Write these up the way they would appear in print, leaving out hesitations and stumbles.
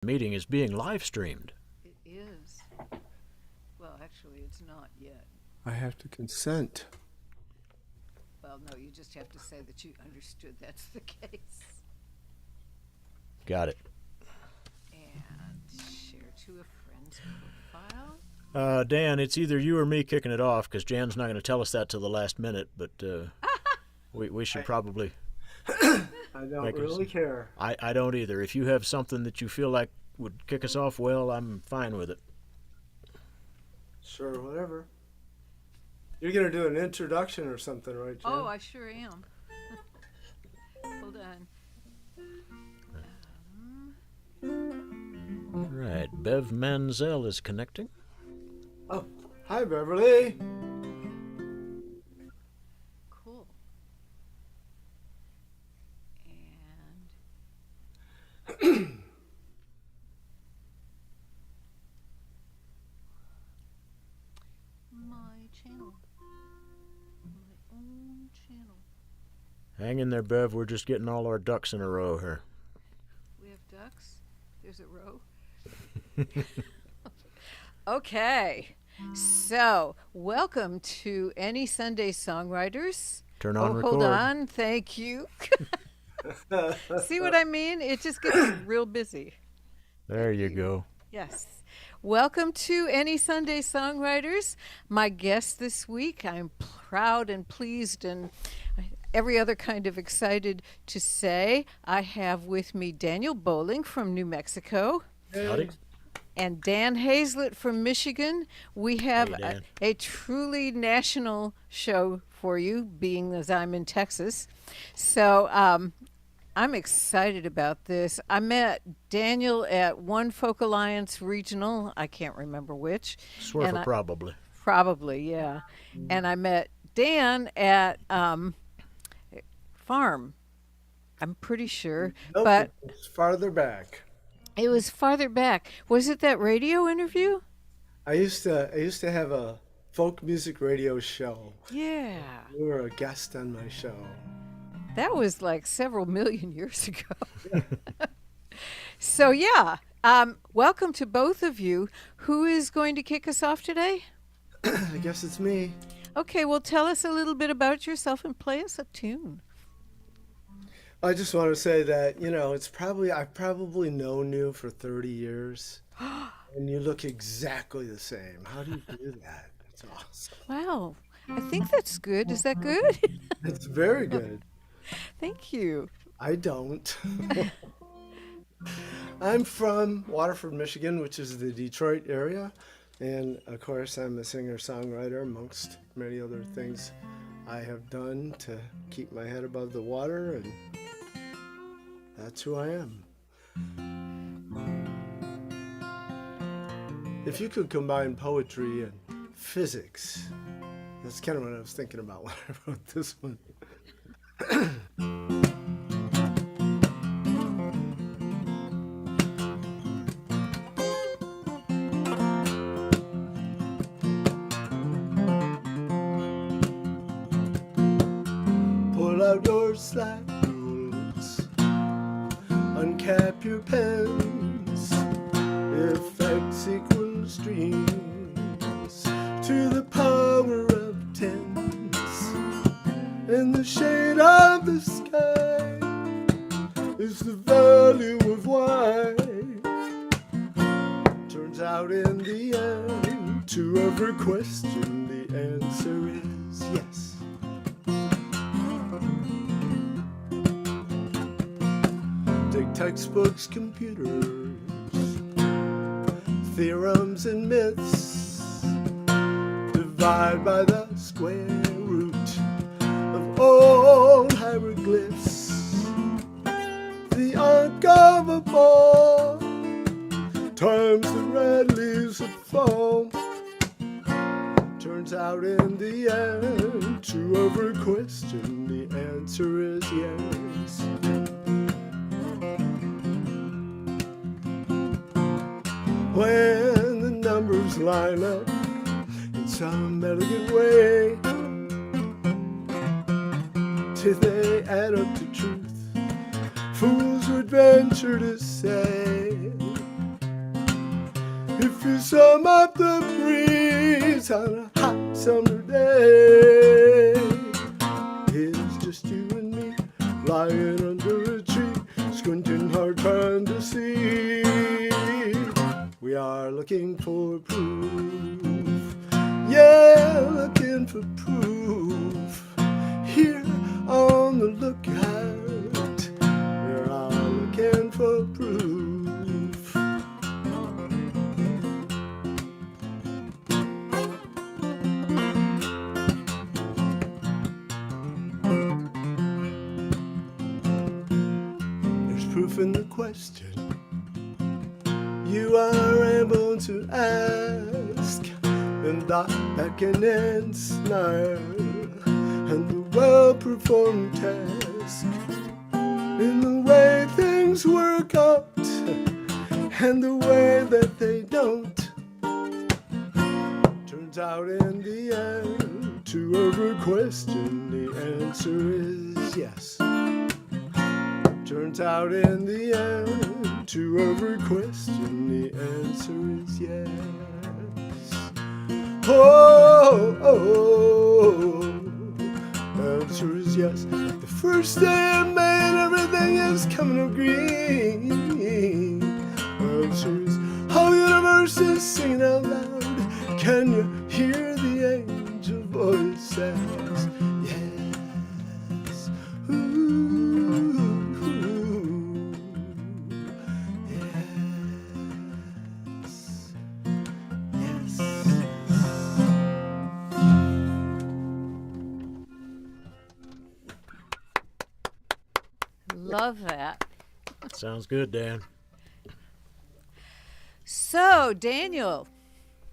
Meeting is being live streamed. It is. Well, actually, it's not yet. I have to consent. Well, no, you just have to say that you understood that's the case. Got it. And share to a friend's profile. Dan, it's either you or me kicking it off, because Jan's not going to tell us that till the last minute, but we should probably... I don't really care. I don't either. If you have something that you feel like would kick us off, well, I'm fine with it. Sure, whatever. You're going to do an introduction or something, right, Jen? Oh, I sure am. Hold on. All right, Bev Manzel is connecting. Oh, hi, Beverly. Cool. And my channel. My own channel. Hang in there, Bev. We're just getting all our ducks in a row here. We have ducks. There's a row. Okay. So, welcome to Any Sunday Songwriters. Turn on record. Hold on. Thank you. See what I mean? It just gets real busy. There you go. Yes. Welcome to Any Sunday Songwriters. My guest this week, I'm proud and pleased and every other kind of excited to say, I have with me Daniel Bolling from New Mexico. Howdy. And Dan Hazlett from Michigan. We have Hey, Dan. a truly national show for you, being as I'm in Texas. So I'm excited about this. I met Daniel at One Folk Alliance Regional. I can't remember which. Swerve probably. Probably, yeah. And I met Dan at Farm. I'm pretty sure. Nope, But it's farther back. it was farther back. Was it that radio interview? I used to have a folk music radio show. Yeah. You were a guest on my show. That was like several million years ago. So, yeah. Welcome to both of you. Who is going to kick us off today? I guess it's me. Okay, well, tell us a little bit about yourself and play us a tune. I just want to say that, I've probably known you for 30 years, and you look exactly the same. How do you do that? It's awesome. Wow. I think that's good. Is that good? It's very good. Thank you. I don't. I'm from Waterford, Michigan, which is the Detroit area. And, of course, I'm a singer-songwriter, amongst many other things I have done to keep my head above the water, and that's who I am. If you could combine poetry and physics, that's kind of what I was thinking about when I wrote this one. Pull out your slack rules, uncap your pens, if x equals streams to the power of tens. In the shade of the sky is the value of why. Turns out in the end, to every question, the answer is yes. Take textbooks, computers, theorems and myths, divide by the square root of all hieroglyphs. The arc of a ball times the red leaves that fall. Turns out in the end, to every question, the answer is yes. When the numbers line up in some elegant way, till they add up to truth, fools would venture to say If you sum up the breeze on a hot summer day, it's just you and me lying under a tree, squinting hard trying to see. We are looking for proof, yeah, looking for proof. Here on the lookout, we're all looking for proof. There's proof in the question you are able to ask, and that beckon and snarl, and the well-performed task, in the way things work out, and the way that they don't. Turns out in the end, to every question, the answer is yes. Turns out in the end, to every question, the answer is yes. Oh, oh, the answer is yes. The first day I made, everything is coming up green. The answer is, whole universe is singing out loud. Can you hear the angel voice says yes? Ooh, yes, yes. Love that. Sounds good, Dan. So, Daniel,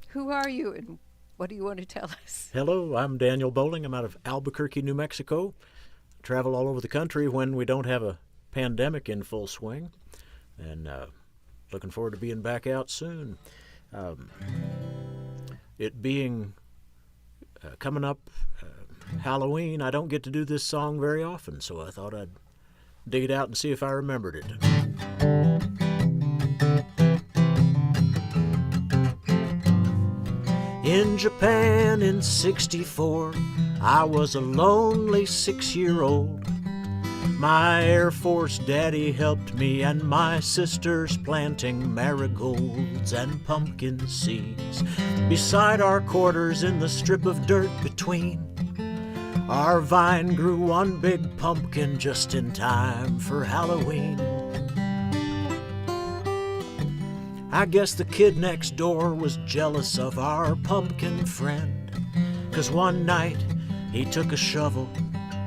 who are you and what do you want to tell us? Hello, I'm Daniel Bolling. I'm out of Albuquerque, New Mexico. Travel all over the country when we don't have a pandemic in full swing, and looking forward to being back out soon. It being coming up Halloween, I don't get to do this song very often, so I thought I'd dig it out and see if I remembered it. In Japan in '64, I was a lonely 6-year-old. My Air Force daddy helped me and my sisters planting marigolds and pumpkin seeds beside our quarters in the strip of dirt between. Our vine grew one big pumpkin just in time for Halloween. I guess the kid next door was jealous of our pumpkin friend, 'cause one night he took a shovel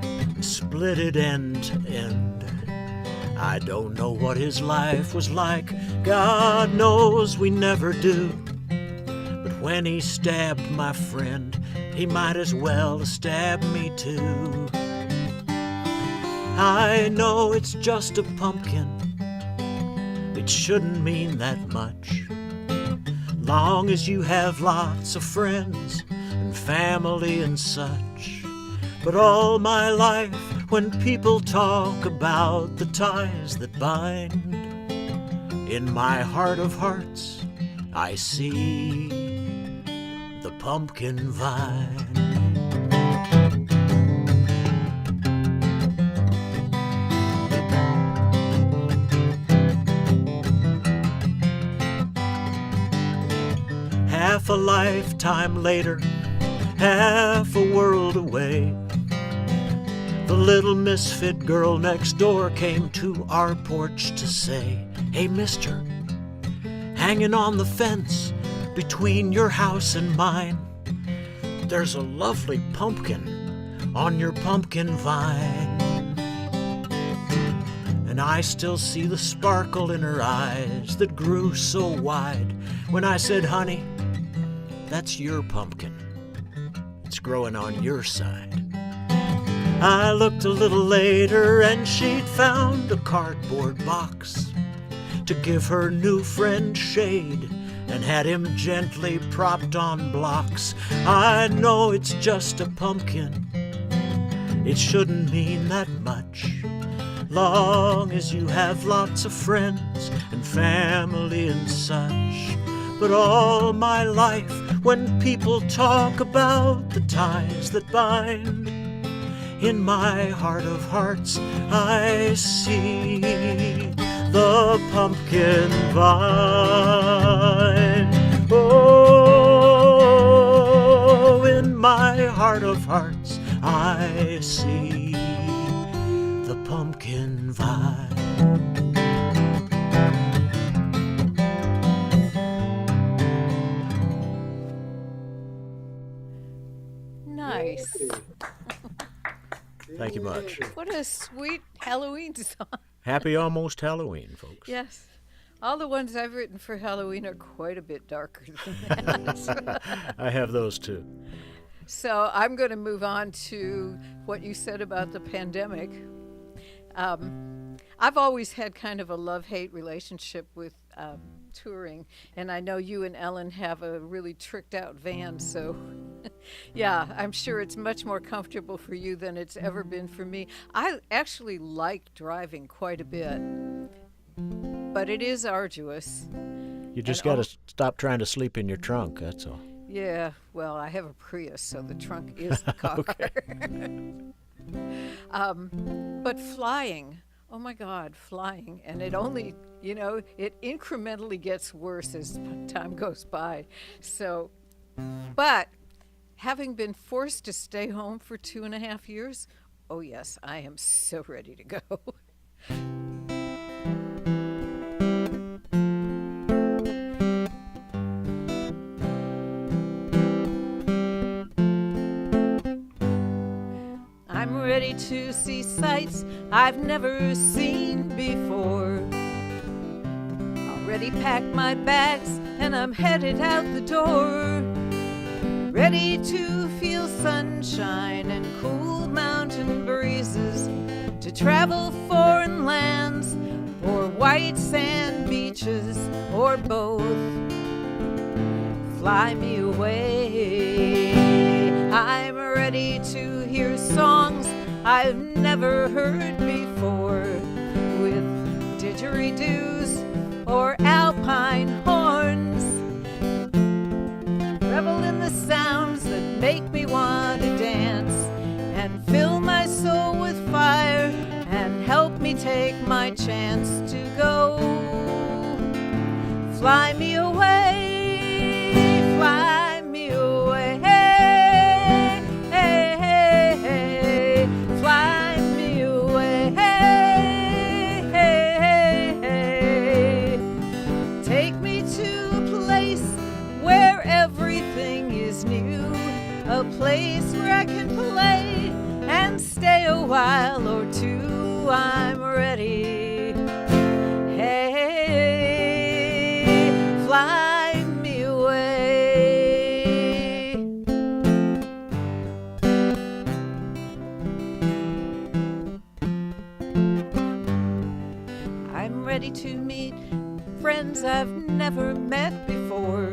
and split it end to end. I don't know what his life was like, God knows we never do. But when he stabbed my friend, he might as well stab me too. I know it's just a pumpkin, it shouldn't mean that much, long as you have lots of friends and family and such. But all my life, when people talk about the ties that bind, in my heart of hearts, I see the pumpkin vine. Half a lifetime later, half a world away, the little misfit girl next door came to our porch to say, "Hey, mister, hanging on the fence between your house and mine, there's a lovely pumpkin on your pumpkin vine." And I still see the sparkle in her eyes that grew so wide when I said, "Honey, that's your pumpkin. It's growing on your side." I looked a little later and she'd found a cardboard box to give her new friend shade and had him gently propped on blocks. I know it's just a pumpkin, it shouldn't mean that much, long as you have lots of friends and family and such. But all my life, when people talk about the ties that bind, in my heart of hearts I see the pumpkin vine. Oh, in my heart of hearts I see the pumpkin vine. Nice. Thank you much. What a sweet Halloween song. Happy almost Halloween, folks. Yes. All the ones I've written for Halloween are quite a bit darker than that. I have those too. So I'm going to move on to what you said about the pandemic. I've always had kind of a love-hate relationship with touring, and I know you and Ellen have a really tricked-out van, so yeah, I'm sure it's much more comfortable for you than it's ever been for me. I actually like driving quite a bit, but it is arduous. You just got to stop trying to sleep in your trunk, that's all. Yeah, well, I have a Prius, so the trunk is the car. But flying, oh my God, flying. And it only, it incrementally gets worse as time goes by. So, but having been forced to stay home for 2.5 years, oh yes, I am so ready to go. I'm ready to see sights I've never seen before. Already packed my bags and I'm headed out the door. Ready to feel sunshine and cool mountain breezes, to travel foreign lands or white sand beaches or both. Fly me away. I'm ready to hear songs I've never heard before, with didgeridoos or alpine horns. Revel in the sounds that make me want to dance, and fill my soul with fire, and help me take my chance to go. Fly me away, fly me away, fly me away. Take me to a place where everything is new, a place where I can play and stay a while or two. I'm ready. Hey, fly me away. I'm ready to meet friends I've never met before,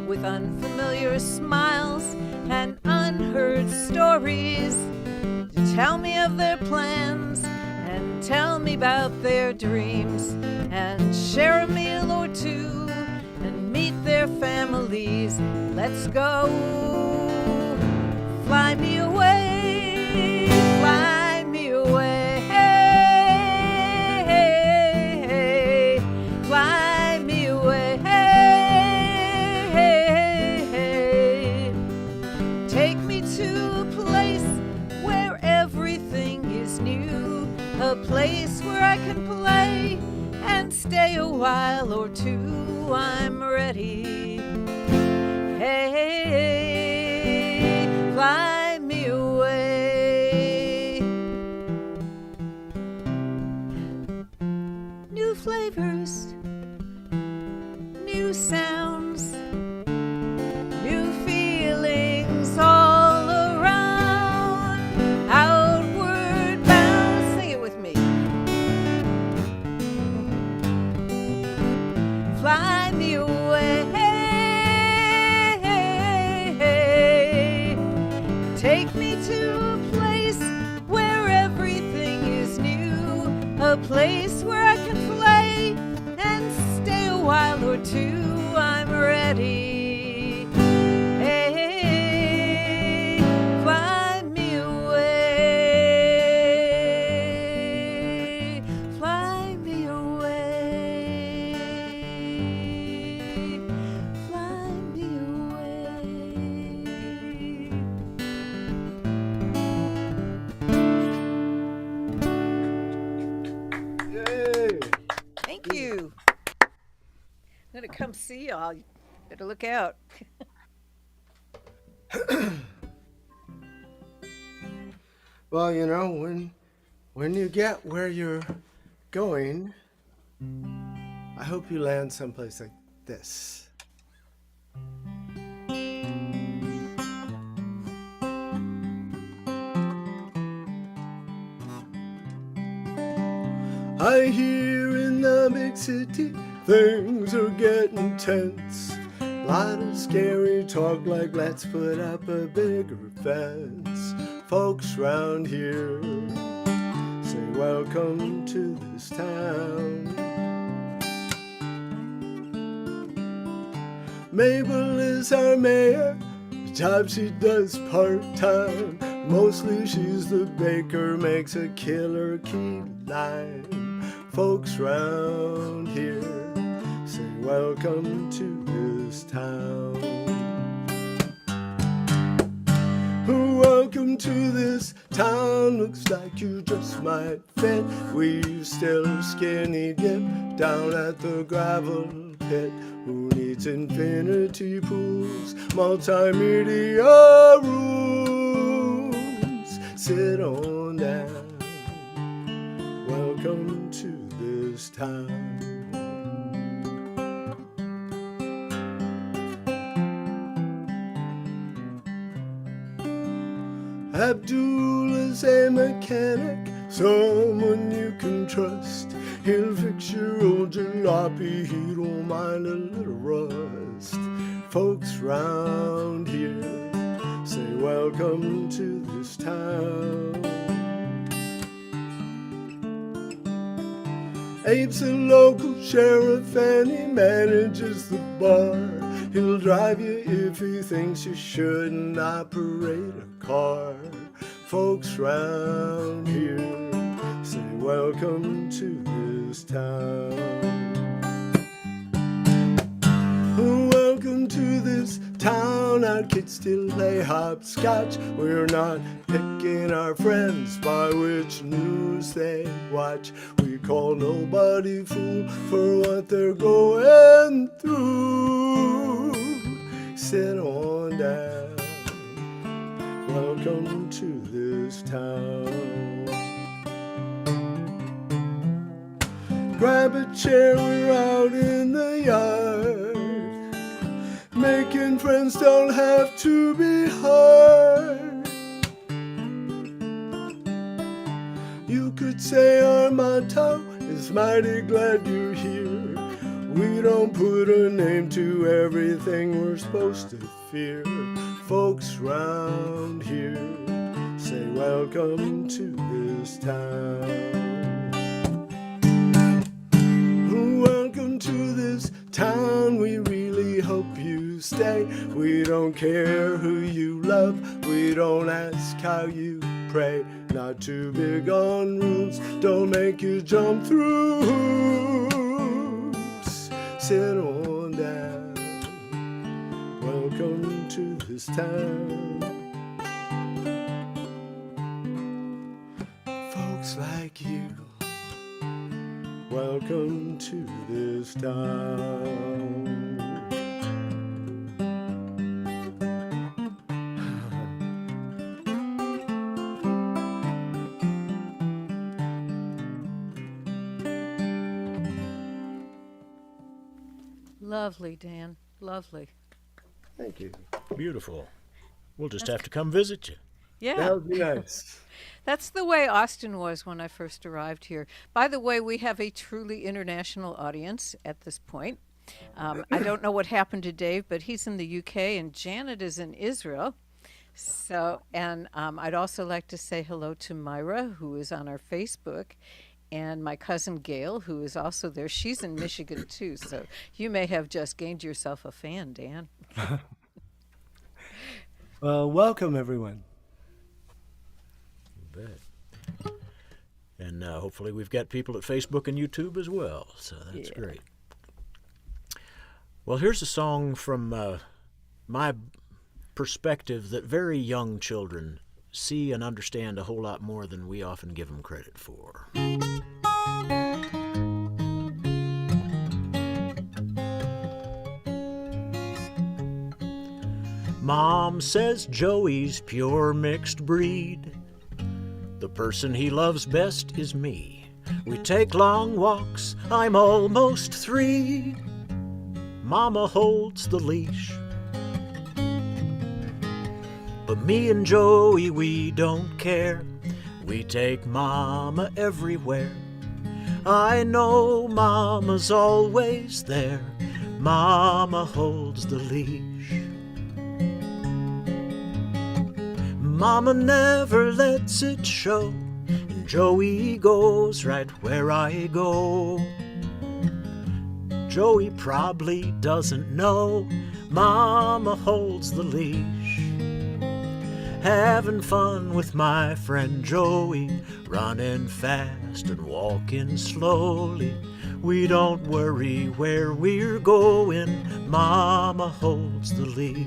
with unfamiliar smiles and unheard stories, to tell me of their plans and tell me about their dreams, and share a meal or two and meet their families. Let's go. Fly me away, fly me away. Fly me away. Take me to a place where everything is new, a place where I can play and stay a while or two. I'm ready. Hey, fly me away. New flavors, new sounds, new feelings all around. Outward bound, sing it with me. Fly me away. Take me to a place where everything is new, a place where I can play and stay a while or two. I'm ready. Hey, fly me away, fly me away, fly me away. Yay! Thank you. I'm gonna come see y'all. You better look out. Well, you know, when you get where you're going, I hope you land someplace like this. I hear in the big city things are getting tense. Lot of scary talk like let's put up a bigger fence. Folks round here say welcome to this town. Mabel is our mayor, the job she does part-time. Mostly she's the baker, makes a killer key lime. Folks round here say welcome to this town. Welcome to this town, looks like you just might fit. We still skinny dip down at the gravel pit. Who needs infinity pools, multimedia rooms? Sit on down, welcome to this town. Abdul is a mechanic, someone you can trust. He'll fix your old jalopy, he don't mind a little rust. Folks round here say welcome to this town. Abe's a local sheriff and he manages the bar. He'll drive you if he thinks you shouldn't operate a car. Folks round here say welcome to this town. Welcome to this town. Our kids still play hopscotch. We're not picking our friends by which news they watch. We call nobody fool for what they're going through. Sit on down, welcome to this town. Grab a chair, we're out in the yard. Making friends don't have to be hard. You could say our motto is mighty glad you're here. We don't put a name to everything we're supposed to fear. Folks round here say welcome to this town. Welcome to this town, we really hope you stay. We don't care who you love, we don't ask how you pray. Not too big on rules, don't make you jump through hoops. Sit on down, welcome to this town. Folks like you, welcome to this town. Lovely, Dan. Lovely. Thank you. Beautiful. We'll just have to come visit you. Yeah. That would be nice. That's the way Austin was when I first arrived here. By the way, we have a truly international audience at this point. I don't know what happened to Dave, but he's in the UK and Janet is in Israel. So, and I'd also like to say hello to Myra, who is on our Facebook, And my cousin Gail, who is also there, she's in Michigan too. So you may have just gained yourself a fan, Dan. Well, welcome everyone. You bet. And hopefully we've got people at Facebook and YouTube as well, so that's great. Well, here's a song from my perspective that very young children see and understand a whole lot more than we often give them credit for. Mom says Joey's pure mixed breed. The person he loves best is me. We take long walks, I'm almost 3. Mama holds the leash. But me and Joey, we don't care. We take Mama everywhere. I know Mama's always there. Mama holds the leash. Mama never lets it show, and Joey goes right where I go. Joey probably doesn't know Mama holds the leash. Having fun with my friend Joey, running fast and walking slowly. We don't worry where we're going, Mama holds the leash.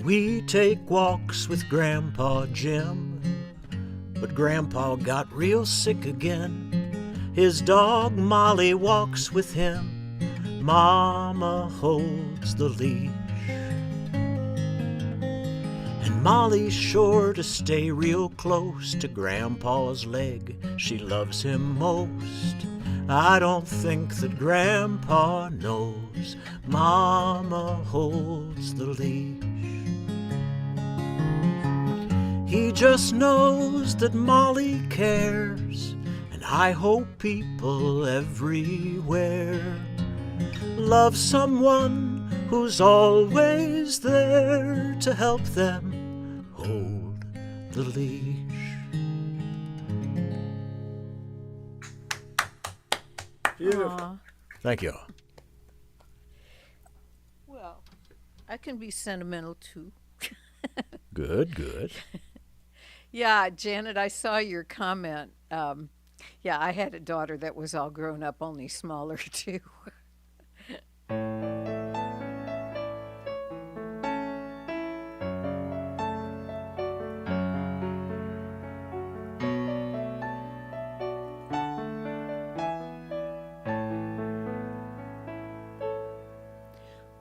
We take walks with Grandpa Jim, but Grandpa got real sick again. His dog Molly walks with him. Mama holds the leash. And Molly's sure to stay real close to Grandpa's leg. She loves him most. I don't think that Grandpa knows Mama holds the leash. He just knows that Molly cares, and I hope people everywhere love someone who's always there to help them hold the leash. Beautiful. Aw. Thank you. Well, I can be sentimental too. Good, good. Yeah, Janet, I saw your comment. Yeah, I had a daughter that was all grown up, only smaller too.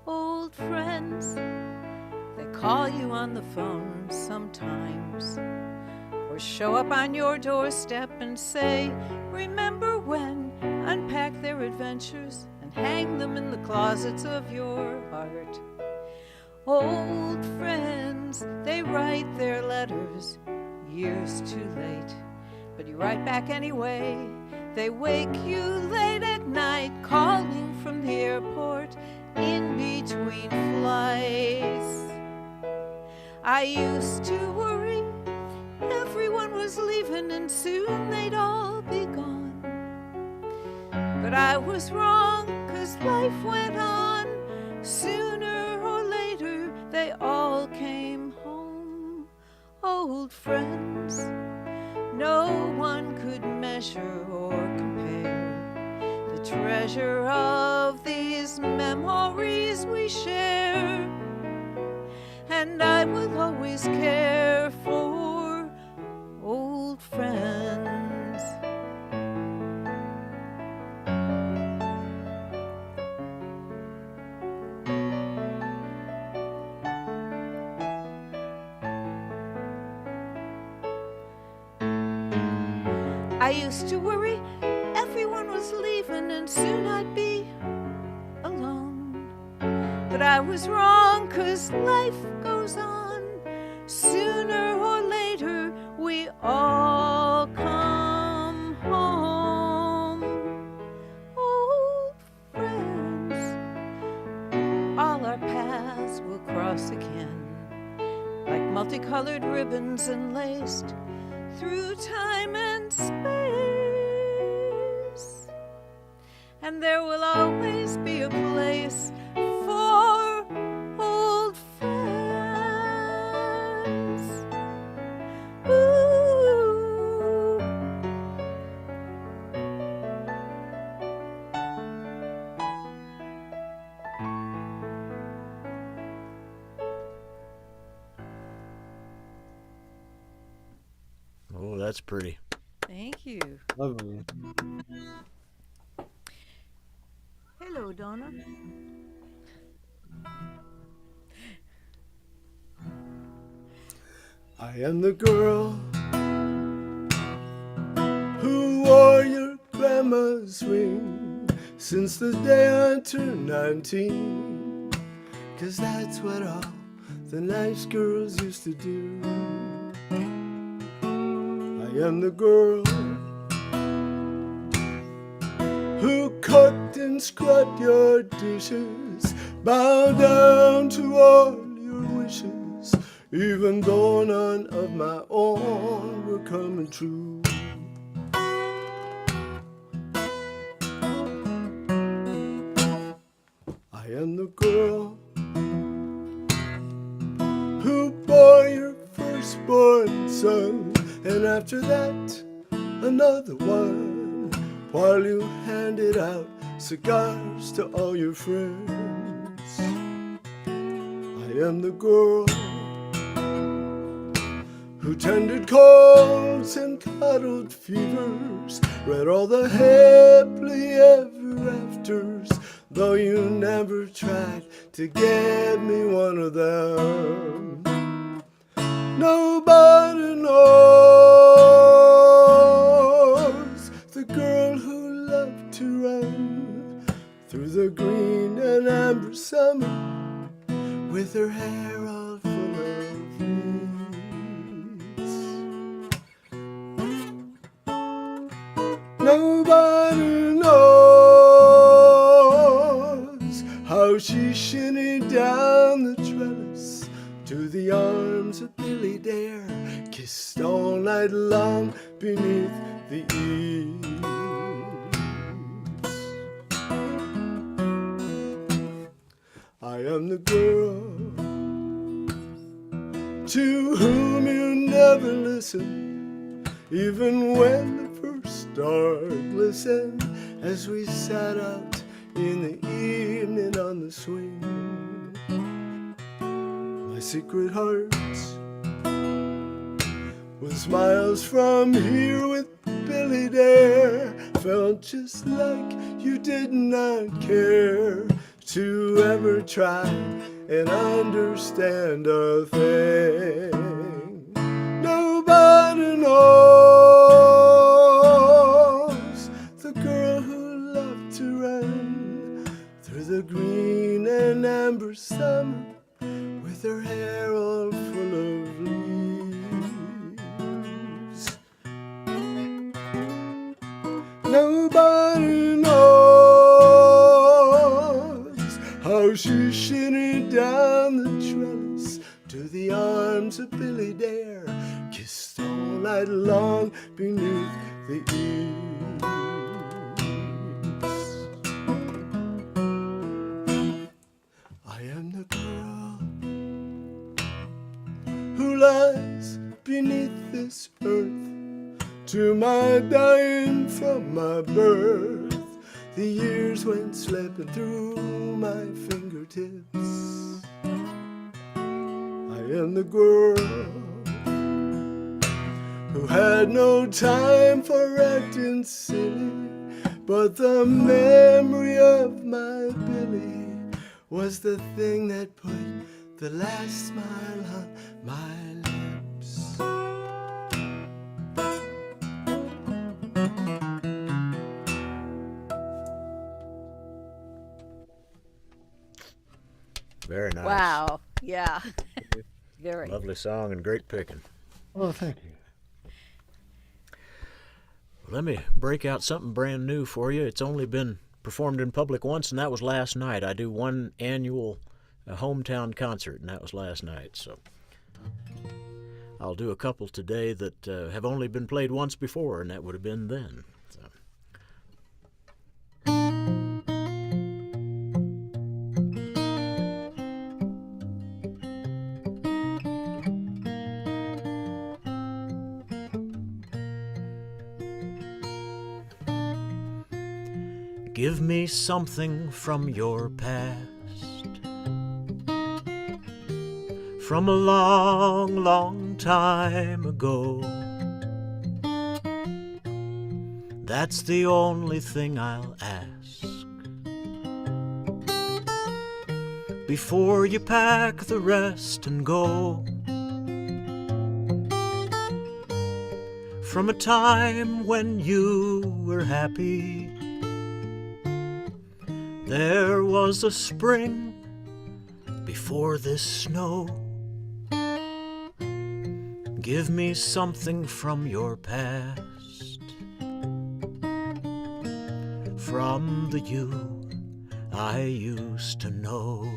Old friends, they call you on the phone sometimes, or show up on your doorstep and say, remember when, unpack their adventures and hang them in the closets of your heart. Old friends, they write their letters years too late, but you write back anyway. They wake you late at night, calling from the airport in between flights. I used to worry everyone was leaving and soon they'd all be gone. But I was wrong, 'cause life went on. Sooner or later they all came home. Old friends, no one could measure or compare the treasure of these memories we share. And I will always care for old friends. I used to worry and soon I'd be alone. But I was wrong, 'cause life goes on. Sooner or later we all come home. Old friends, all our paths will cross again, like multicolored ribbons enlaced through time and space. And there will always be a place for old friends. Ooh. Oh, that's pretty. Thank you. Lovely. Hello, Donna. I am the girl who wore your grandma's ring since the day I turned 19. 'Cause that's what all the nice girls used to do. I am the girl who cooked and scrubbed your dishes, bow down to all your wishes, even though none of my own were coming true. I am the girl who bore your firstborn son, and after that another one, while you handed out cigars to all your friends. I am the girl who tended colds and cuddled fevers, read all the happily ever afters, though you never tried to get me one of them. Nobody knows the girl who loved to run through the green and amber summer with her hair all full of leaves. Nobody knows how she shinnied down the trellis to the arms of Billy Dare, kissed all night long beneath the eaves. I am the girl to whom you never listen, even when the first star glistened, as we sat out in the evening on the swing. My secret heart was miles from here with Billy Dare, felt just like you did not care to ever try and understand a thing. Nobody knows the girl who loved to run through the green and amber summer with her hair all full of leaves. Nobody knows how she shinnied down the trellis to the arms of Billy Dare, kissed all night long beneath the eaves. I am the girl who lies beneath this earth, to my dying from my birth. The years went slipping through my fingertips. I am the girl who had no time for acting silly, but the memory of my Billy was the thing that put the last smile on my lips. Very nice. Wow. Yeah. Very. Lovely song and great picking. Oh, thank you. Let me break out something brand new for you. It's only been performed in public once, and that was last night. I do one annual hometown concert, and that was last night. So I'll do a couple today that have only been played once before, and that would have been then. So. Give me something from your past, from a long, long time ago. That's the only thing I'll ask. Before you pack the rest and go. From a time when you were happy. There was a spring before this snow. Give me something from your past, from the you I used to know.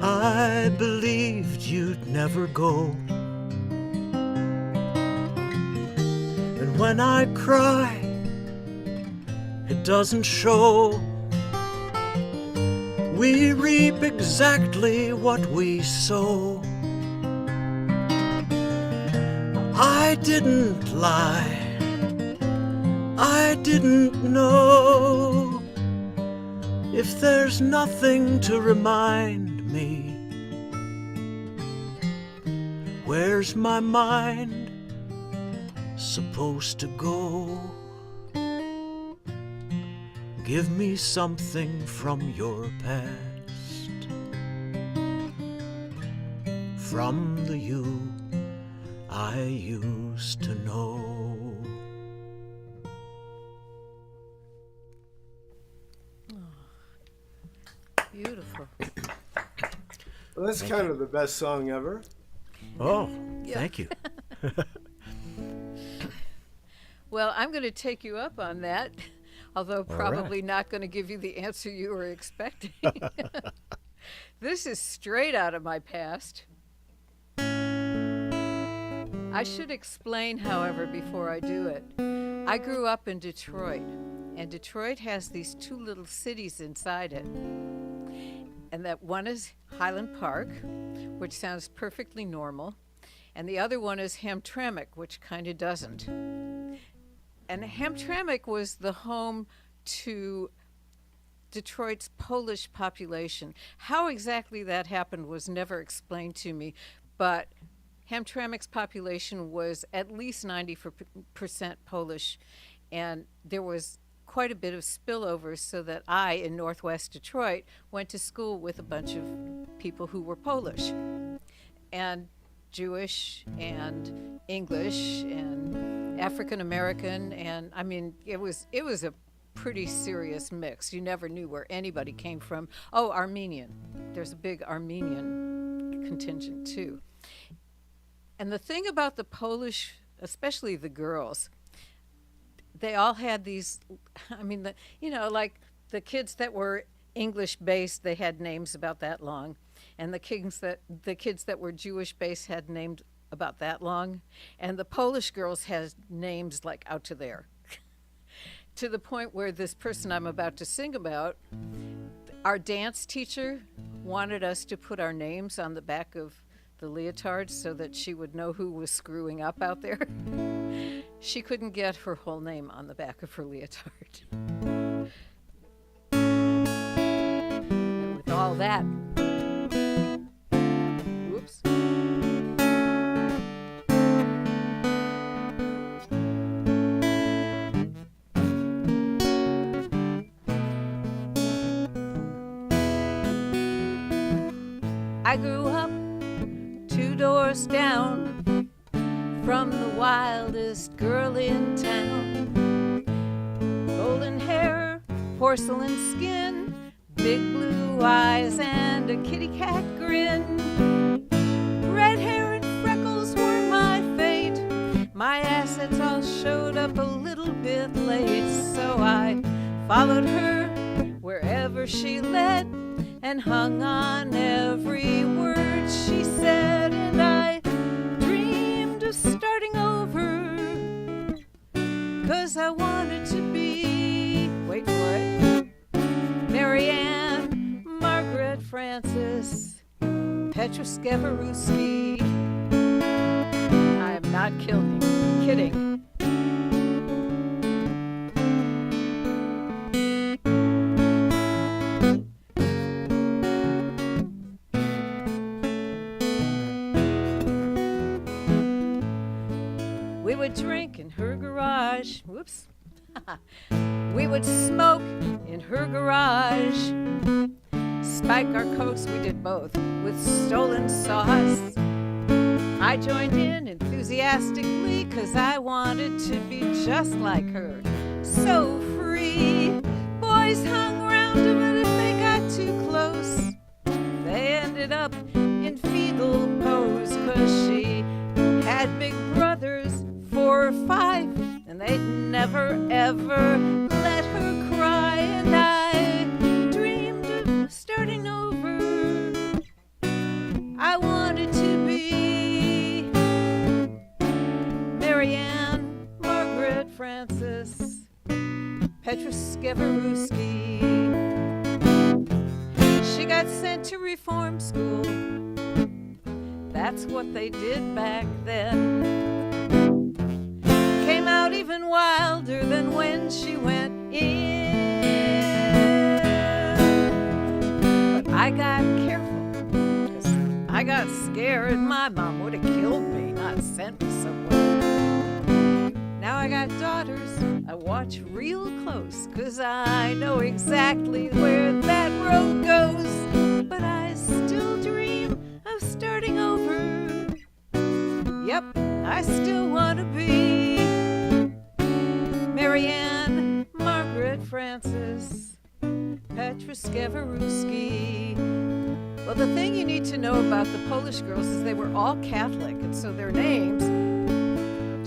I believed you'd never go. And when I cry, it doesn't show. We reap exactly what we sow. I didn't lie, I didn't know. If there's nothing to remind me, where's my mind supposed to go? Give me something from your past, from the you I used to know. Beautiful. Well, that's kind of the best song ever. Oh, Yeah. thank you. Well, I'm going to take you up on that, although right. probably not going to give you the answer you were expecting. This is straight out of my past. I should explain, however, before I do it. I grew up in Detroit, and Detroit has these two little cities inside it. And that one is Highland Park, which sounds perfectly normal, and the other one is Hamtramck, which kind of doesn't. And Hamtramck was the home to Detroit's Polish population. How exactly that happened was never explained to me, but Hamtramck's population was at least 90% Polish, and there was quite a bit of spillover, so that I, in Northwest Detroit, went to school with a bunch of people who were Polish and Jewish and English and African American, and I mean it was a pretty serious mix. You never knew where anybody came from. Oh, Armenian. There's a big Armenian contingent too. And the thing about the Polish, especially the girls, they all had these, I mean, like the kids that were English based, they had names about that long. And the kids that were Jewish based had names about that long, and the Polish girls had names like out to there. To the point where this person I'm about to sing about, our dance teacher wanted us to put our names on the back of the leotard so that she would know who was screwing up out there. She couldn't get her whole name on the back of her leotard. And with all that, oops. I grew up 2 doors down from the wildest girl in town. Golden hair, porcelain skin, big blue eyes, and a kitty cat grin. Red hair and freckles were my fate. My assets all showed up a little bit late, so I followed her wherever she led and hung on every word she said, and I dreamed of starting over, 'cause I wanted to be, wait for it, Marianne, Margaret Francis, Petruskevaruski. I am not kidding. We would drink in her garage. Whoops. We would smoke in her garage. Spike our cokes, we did both, with stolen sauce. I joined in enthusiastically, 'cause I wanted to be just like her. So free. Boys hung around her, but if they got too close, they ended up in fetal pose, 'cause she had big brothers, 4 or 5, and they'd never ever let her cry, and I dreamed of starting over. I wanted to be Marianne, Margaret Francis, Petruskevaruski. She got sent to reform school. That's what they did back then. Came out even wilder than when she went in. But I got careful, 'cause I got scared. My mom would have killed me, not sent me somewhere. Now I got daughters I watch real close, 'cause I know exactly where that road goes. But I still dream of starting over. Yep, I still want to be Marianne, Margaret Francis, Petruskevaruski. Well, the thing you need to know about the Polish girls is they were all Catholic, and so their names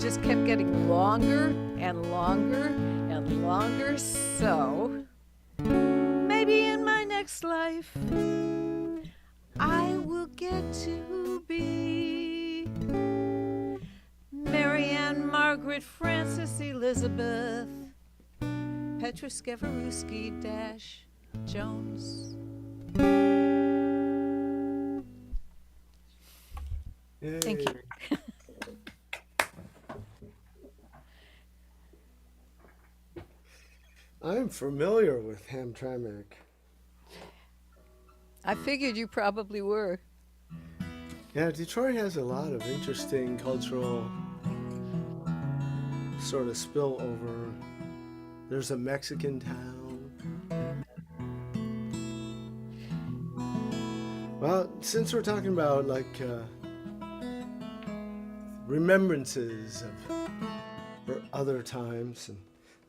just kept getting longer and longer and longer. So maybe in my next life I will get to be Marianne, Margaret Francis, Elizabeth, Petruskevaruski-Jones. Yay. Thank you. I'm familiar with Hamtramck. I figured you probably were. Yeah, Detroit has a lot of interesting cultural sort of spillover. There's a Mexican town. Well, since we're talking about like remembrances of or other times, and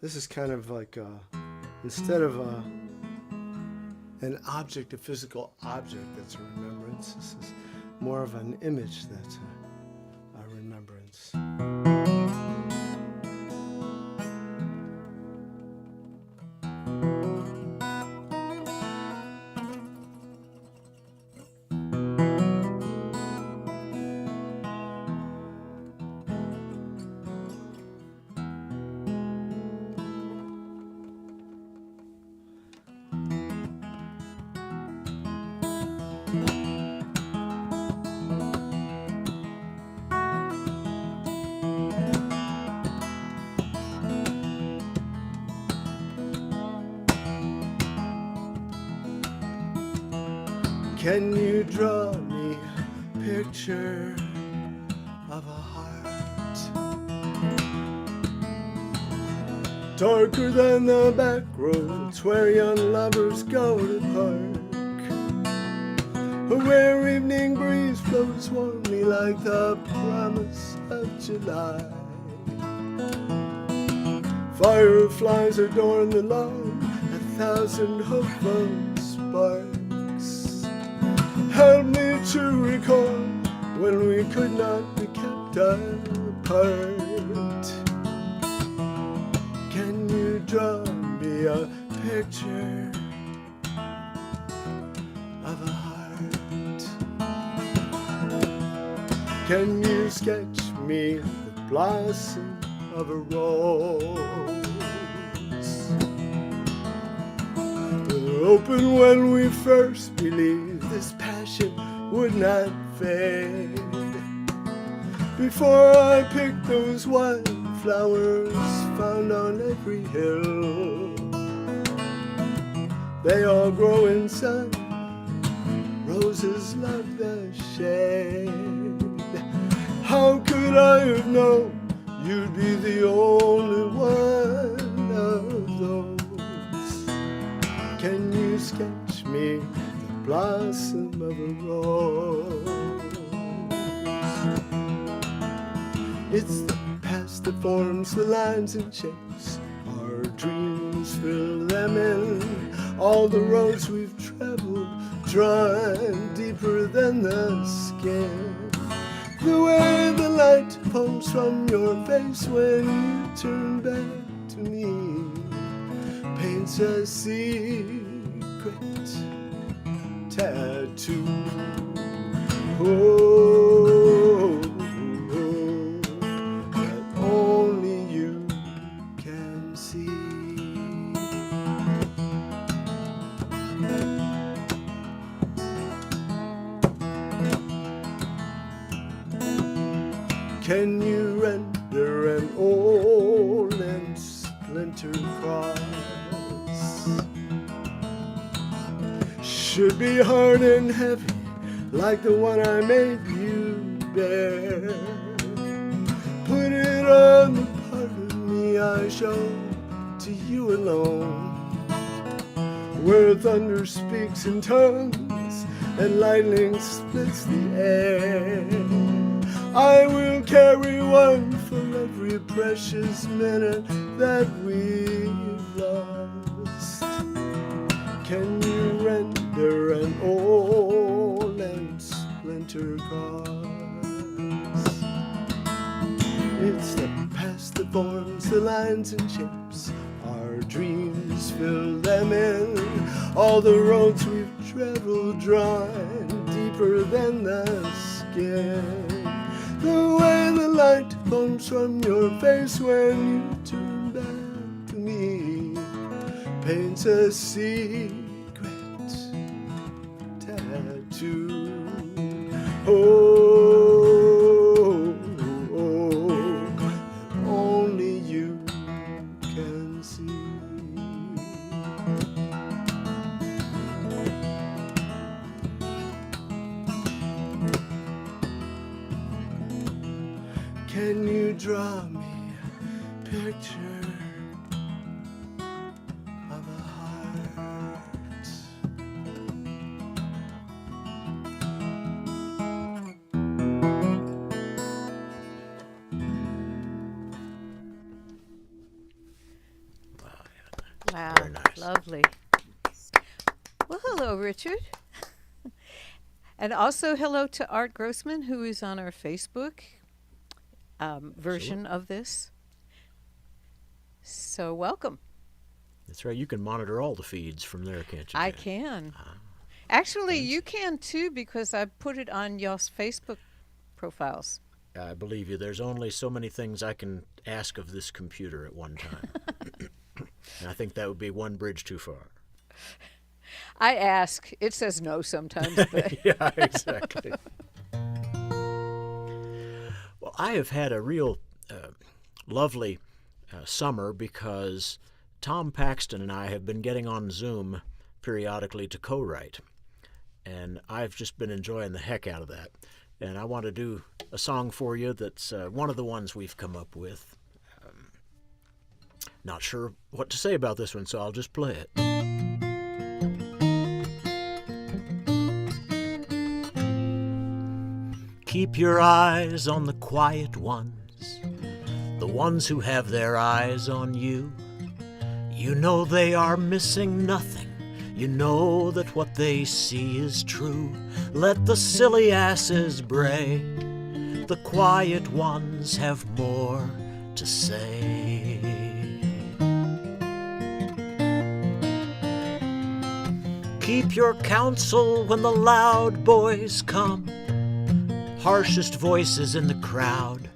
this is kind of like instead of an object, a physical object that's a remembrance, this is more of an image that's a remembrance. Can you draw me a picture of a heart darker than the back roads where young lovers go to park, where evening breeze flows warmly like the promise of July? Fireflies adorn the lawn, 1,000 hopeful sparks. Help me to recall when we could not be kept apart. Can you draw me a picture of a heart? Can you sketch me the blossom of a rose? Open when we first believed this passion would not fade. Before I picked those wildflowers found on every hill, they all grow in sun. Roses love the shade. How could I have known you'd be the only one of those? Can you sketch me the blossom of a rose? It's the past that forms the lines and shapes. Our dreams fill them in. All the roads we've traveled, drawn deeper than the skin. The way the light pumps from your face when you turn back to me paints a secret tattoo. Oh, that only you can see. Can you render an old and splintered cross? Should be hard and heavy like the one I made you bear. Put it on the part of me I show to you alone, where thunder speaks in tongues and lightning splits the air. I will carry one for every precious minute that we've lost. Can you render an old and splintered cross? It's the past that forms the lines and shapes. Our dreams fill them in. All the roads we've traveled drawn deeper than the skin. The way the light comes from your face when you turn back to me paints a secret tattoo. Oh, only you can see. Can you draw me a picture of a heart? Wow, Very nice. lovely. Well, hello, Richard. And also hello to Art Grossman, who is on our Facebook version of this. So welcome. That's right. You can monitor all the feeds from there, can't you? I Jen? can. Ah, Actually, thanks. you can too, because I put it on y'all's Facebook profiles. I believe you. There's only so many things I can ask of this computer at one time. And I think that would be one bridge too far. I ask. It says no sometimes, but Yeah, exactly. Well, I have had a real lovely summer because Tom Paxton and I have been getting on Zoom periodically to co-write. and I've just been enjoying the heck out of that. And I want to do a song for you that's one of the ones we've come up with. Not sure what to say about this one, so I'll just play it. Keep your eyes on the quiet ones, the ones who have their eyes on you. You know they are missing nothing. You know that what they see is true. Let the silly asses bray. The quiet ones have more to say. Keep your counsel when the loud boys come, harshest voices in the crowd,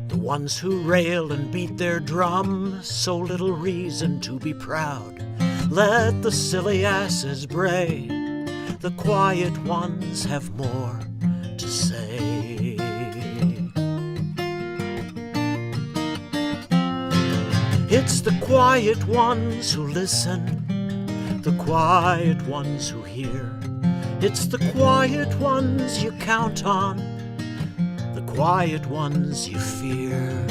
the ones who rail and beat their drum, so little reason to be proud. Let the silly asses bray, the quiet ones have more to say. It's the quiet ones who listen, the quiet ones who hear. It's the quiet ones you count on, the quiet ones you fear.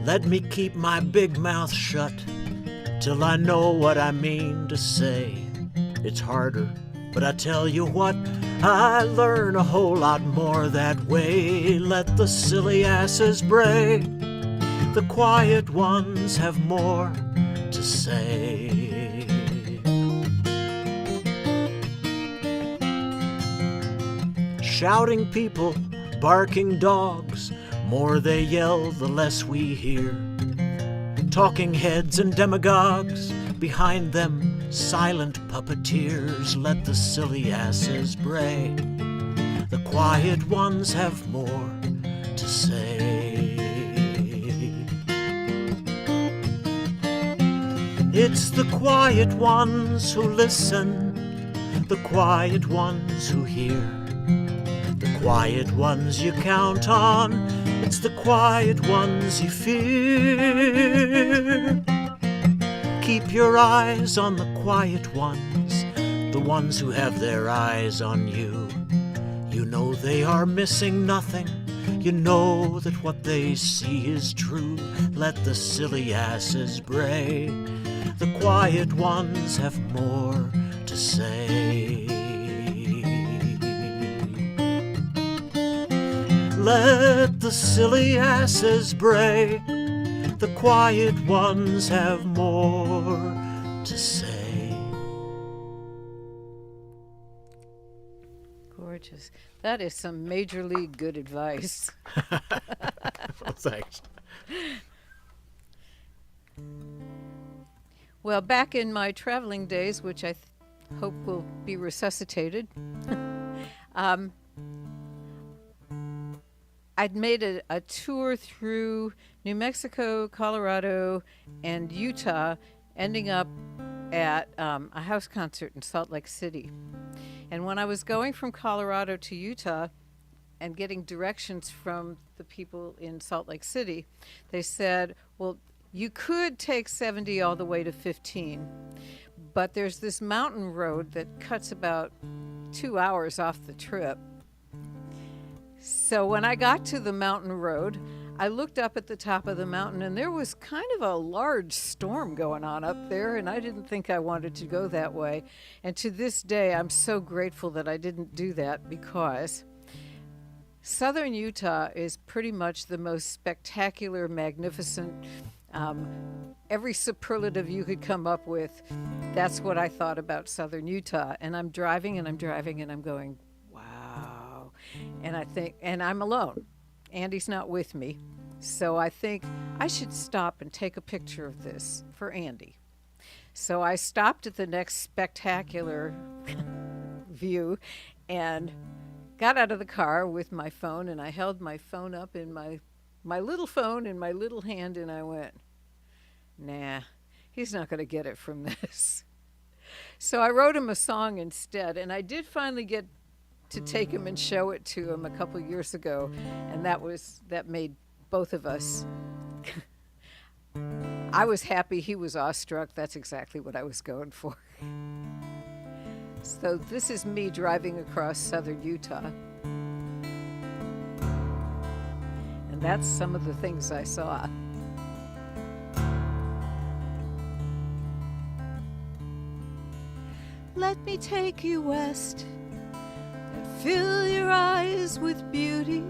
Let me keep my big mouth shut till I know what I mean to say. It's harder, but I tell you what, I learn a whole lot more that way. Let the silly asses bray, the quiet ones have more to say. Shouting people, barking dogs, more they yell, the less we hear. Talking heads and demagogues, behind them silent puppeteers. Let the silly asses bray, the quiet ones have more to say. It's the quiet ones who listen, the quiet ones who hear, the quiet ones you count on. It's the quiet ones you fear. Keep your eyes on the quiet ones, the ones who have their eyes on you. You know they are missing nothing. You know that what they see is true. Let the silly asses bray, the quiet ones have more to say. Let the silly asses bray, the quiet ones have more to say. Gorgeous. That is some major league good advice. Well, thanks. Well, back in my traveling days, which I hope will be resuscitated, I'd made a tour through New Mexico, Colorado, and Utah, ending up at a house concert in Salt Lake City. And when I was going from Colorado to Utah and getting directions from the people in Salt Lake City, they said, well, you could take 70 all the way to 15, but there's this mountain road that cuts about 2 hours off the trip. So when I got to the mountain road, I looked up at the top of the mountain, and there was kind of a large storm going on up there, and I didn't think I wanted to go that way. And to this day, I'm so grateful that I didn't do that, because southern Utah is pretty much the most spectacular, magnificent, every superlative you could come up with. That's what I thought about southern Utah. And I'm driving and I'm driving and I'm going, wow. And I think, and I'm alone. Andy's not with me. So I think I should stop and take a picture of this for Andy. So I stopped at the next spectacular view and got out of the car with my phone, and I held my phone up in my little phone in my little hand, and I went, nah, he's not going to get it from this. So I wrote him a song instead, and I did finally get to take him and show it to him a couple years ago, and that made both of us. I was happy, he was awestruck. That's exactly what I was going for. So this is me driving across southern Utah. And that's some of the things I saw. Let me take you west and fill your eyes with beauty.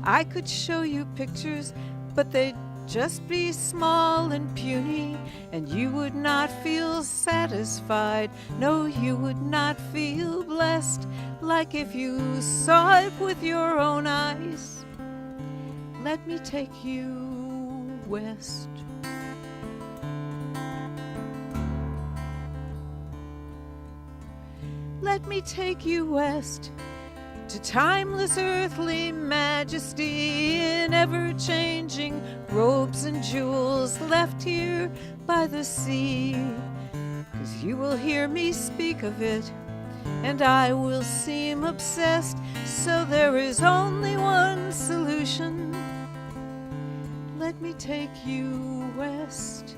I could show you pictures, but they'd just be small and puny, and you would not feel satisfied. No, you would not feel blessed like if you saw it with your own eyes. Let me take you west. Let me take you west to timeless earthly majesty in ever-changing robes and jewels left here by the sea. 'Cause you will hear me speak of it, and I will seem obsessed, so there is only one solution. Let me take you west.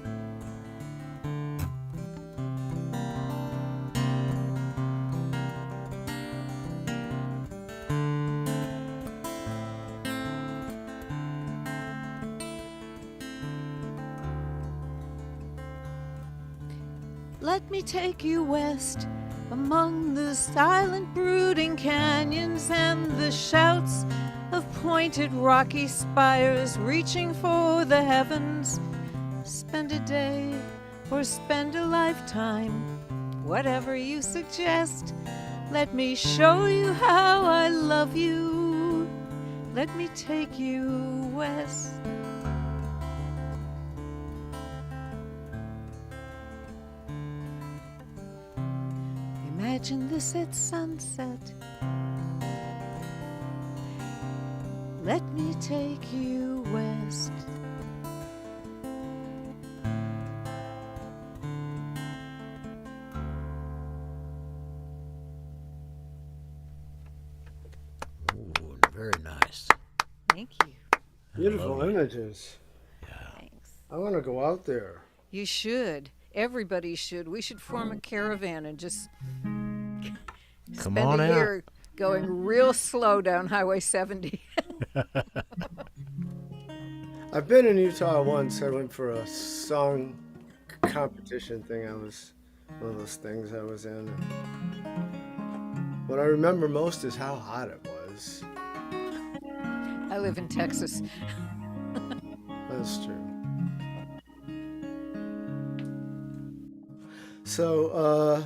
Let me take you west among the silent brooding canyons and the shouts of pointed rocky spires reaching for the heavens. Spend a day or spend a lifetime, whatever you suggest. Let me show you how I love you. Let me take you west. Imagine this at sunset. Let me take you west. Ooh, very nice. Thank you. Beautiful images. Thanks. I want to go out there. You should. Everybody should. We should form a caravan and just Come spend on a out. year going real slow down Highway 70. I've been in Utah once. I went for a song competition thing. I was one of those things I was in. And what I remember most is how hot it was. I live in Texas. That's true. So,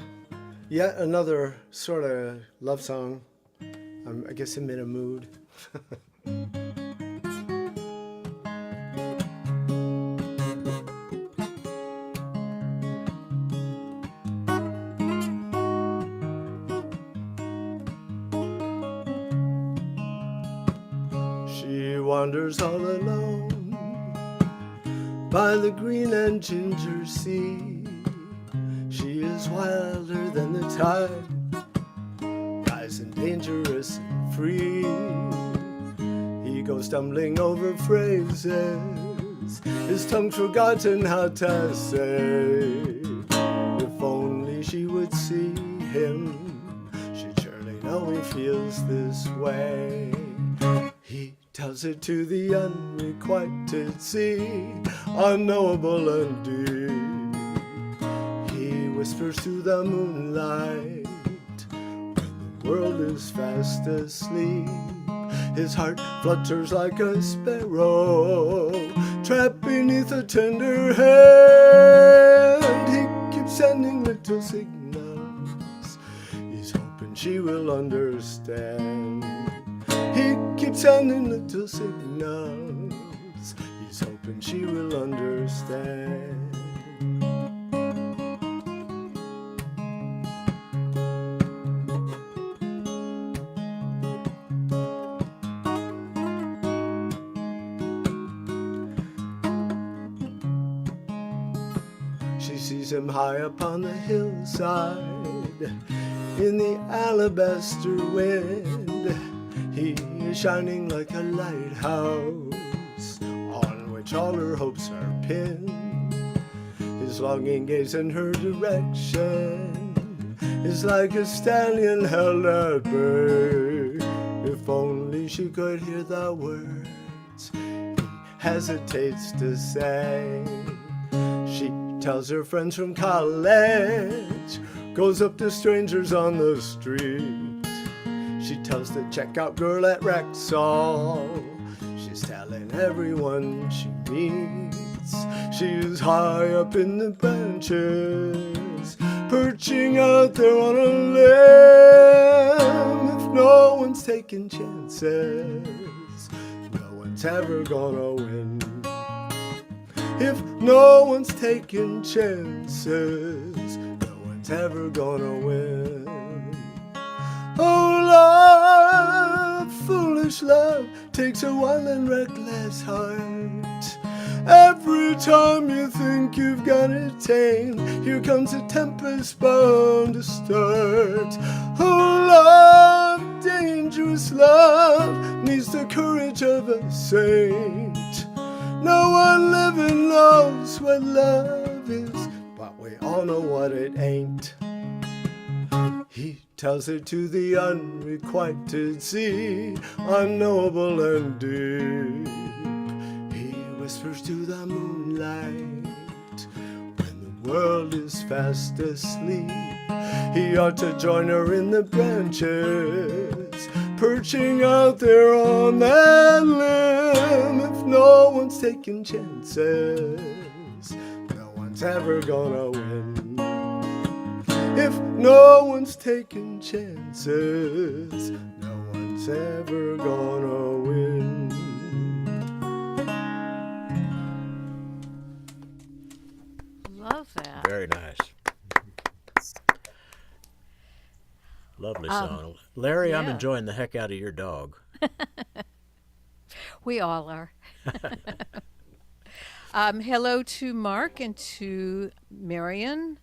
yet another sort of love song. I guess I'm in a mood. She wanders all alone by the green and ginger sea. She is wilder than the tide, guys and dangerous and free. He goes stumbling over phrases, his tongue's forgotten how to say. If only she would see him, she'd surely know he feels this way. He tells it to the unrequited sea, unknowable and deep. He whispers to the moonlight when the world is fast asleep. His heart flutters like a sparrow trapped beneath a tender hand. He keeps sending little signals, he's hoping she will understand. He keeps sending little signals, he's hoping she will understand. She sees him high upon the hillside, in the alabaster wind. He is shining like a lighthouse on which all her hopes are pinned. His longing gaze in her direction is like a stallion held at bay. If only she could hear the words he hesitates to say. She tells her friends from college, goes up to strangers on the street. She tells the checkout girl at Rexall, she's telling everyone she meets. She's high up in the branches, perching out there on a limb. If no one's taking chances, no one's ever gonna win. If no one's taking chances, no one's ever gonna win. Oh, love, foolish love, takes a wild and reckless heart. Every time you think you've got it tamed, here comes a tempest bound to start. Oh, love, dangerous love, needs the courage of a saint. No one living knows what love is, but we all know what it ain't. He tells it to the unrequited sea, unknowable and deep. He whispers to the moonlight when the world is fast asleep. He ought to join her in the branches, perching out there on that limb. If no one's taking chances, no one's ever gonna win. If no one's taking chances, no one's ever gonna win. Love that. Very nice. Lovely song. Larry, I'm yeah. enjoying the heck out of your dog. We all are. Hello to Mark and to Marianne,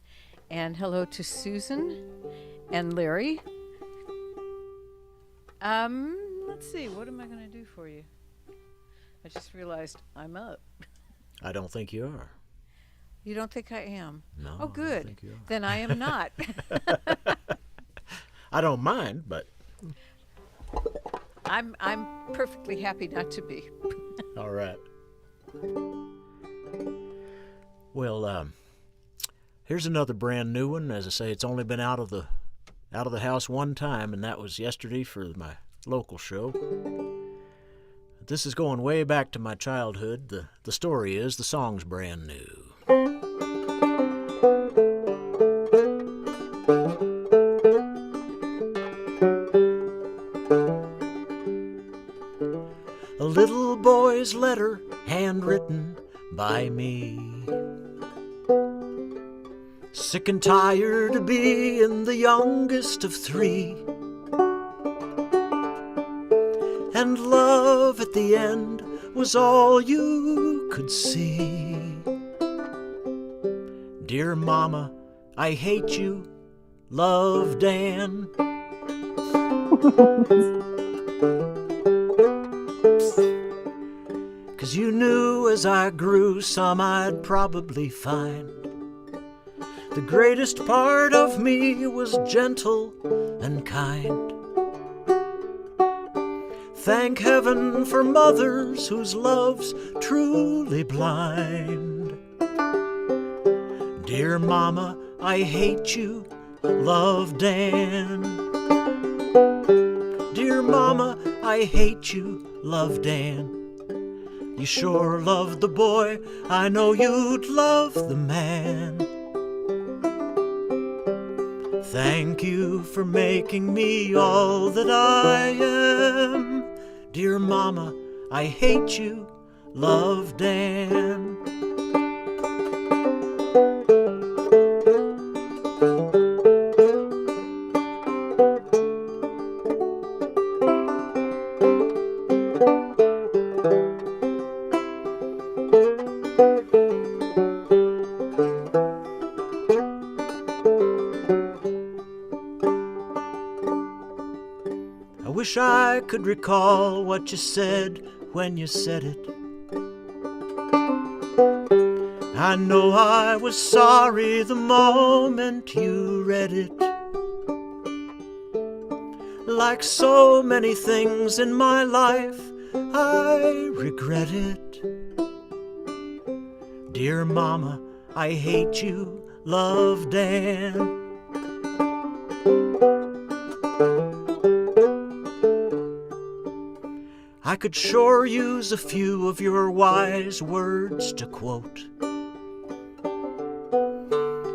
and hello to Susan and Larry. Let's see, what am I going to do for you? I just realized I'm up. I don't think you are. You don't think I am? No. Oh, I don't good. think you are. Then I am not. I don't mind, but I'm perfectly happy not to be. all right. Well, here's another brand new one. As I say, it's only been out of the house one time, and that was yesterday for my local show. This is going way back to my childhood. The story is the song's brand new. A little boy's letter, handwritten by me. Sick and tired of being the youngest of three, and love at the end was all you could see. Dear Mama, I hate you, love Dan. 'Cause you knew as I grew some I'd probably find. The greatest part of me was gentle and kind. Thank heaven for mothers whose love's truly blind. Dear Mama, I hate you, love Dan. Dear Mama, I hate you, love Dan. You sure love the boy, I know you'd love the man. Thank you for making me all that I am. Dear Mama, I hate you, love Dan. wish I could recall what you said when you said it. I know I was sorry the moment you read it. Like so many things in my life, I regret it. Dear Mama, I hate you, love, Dan. I could sure use a few of your wise words to quote.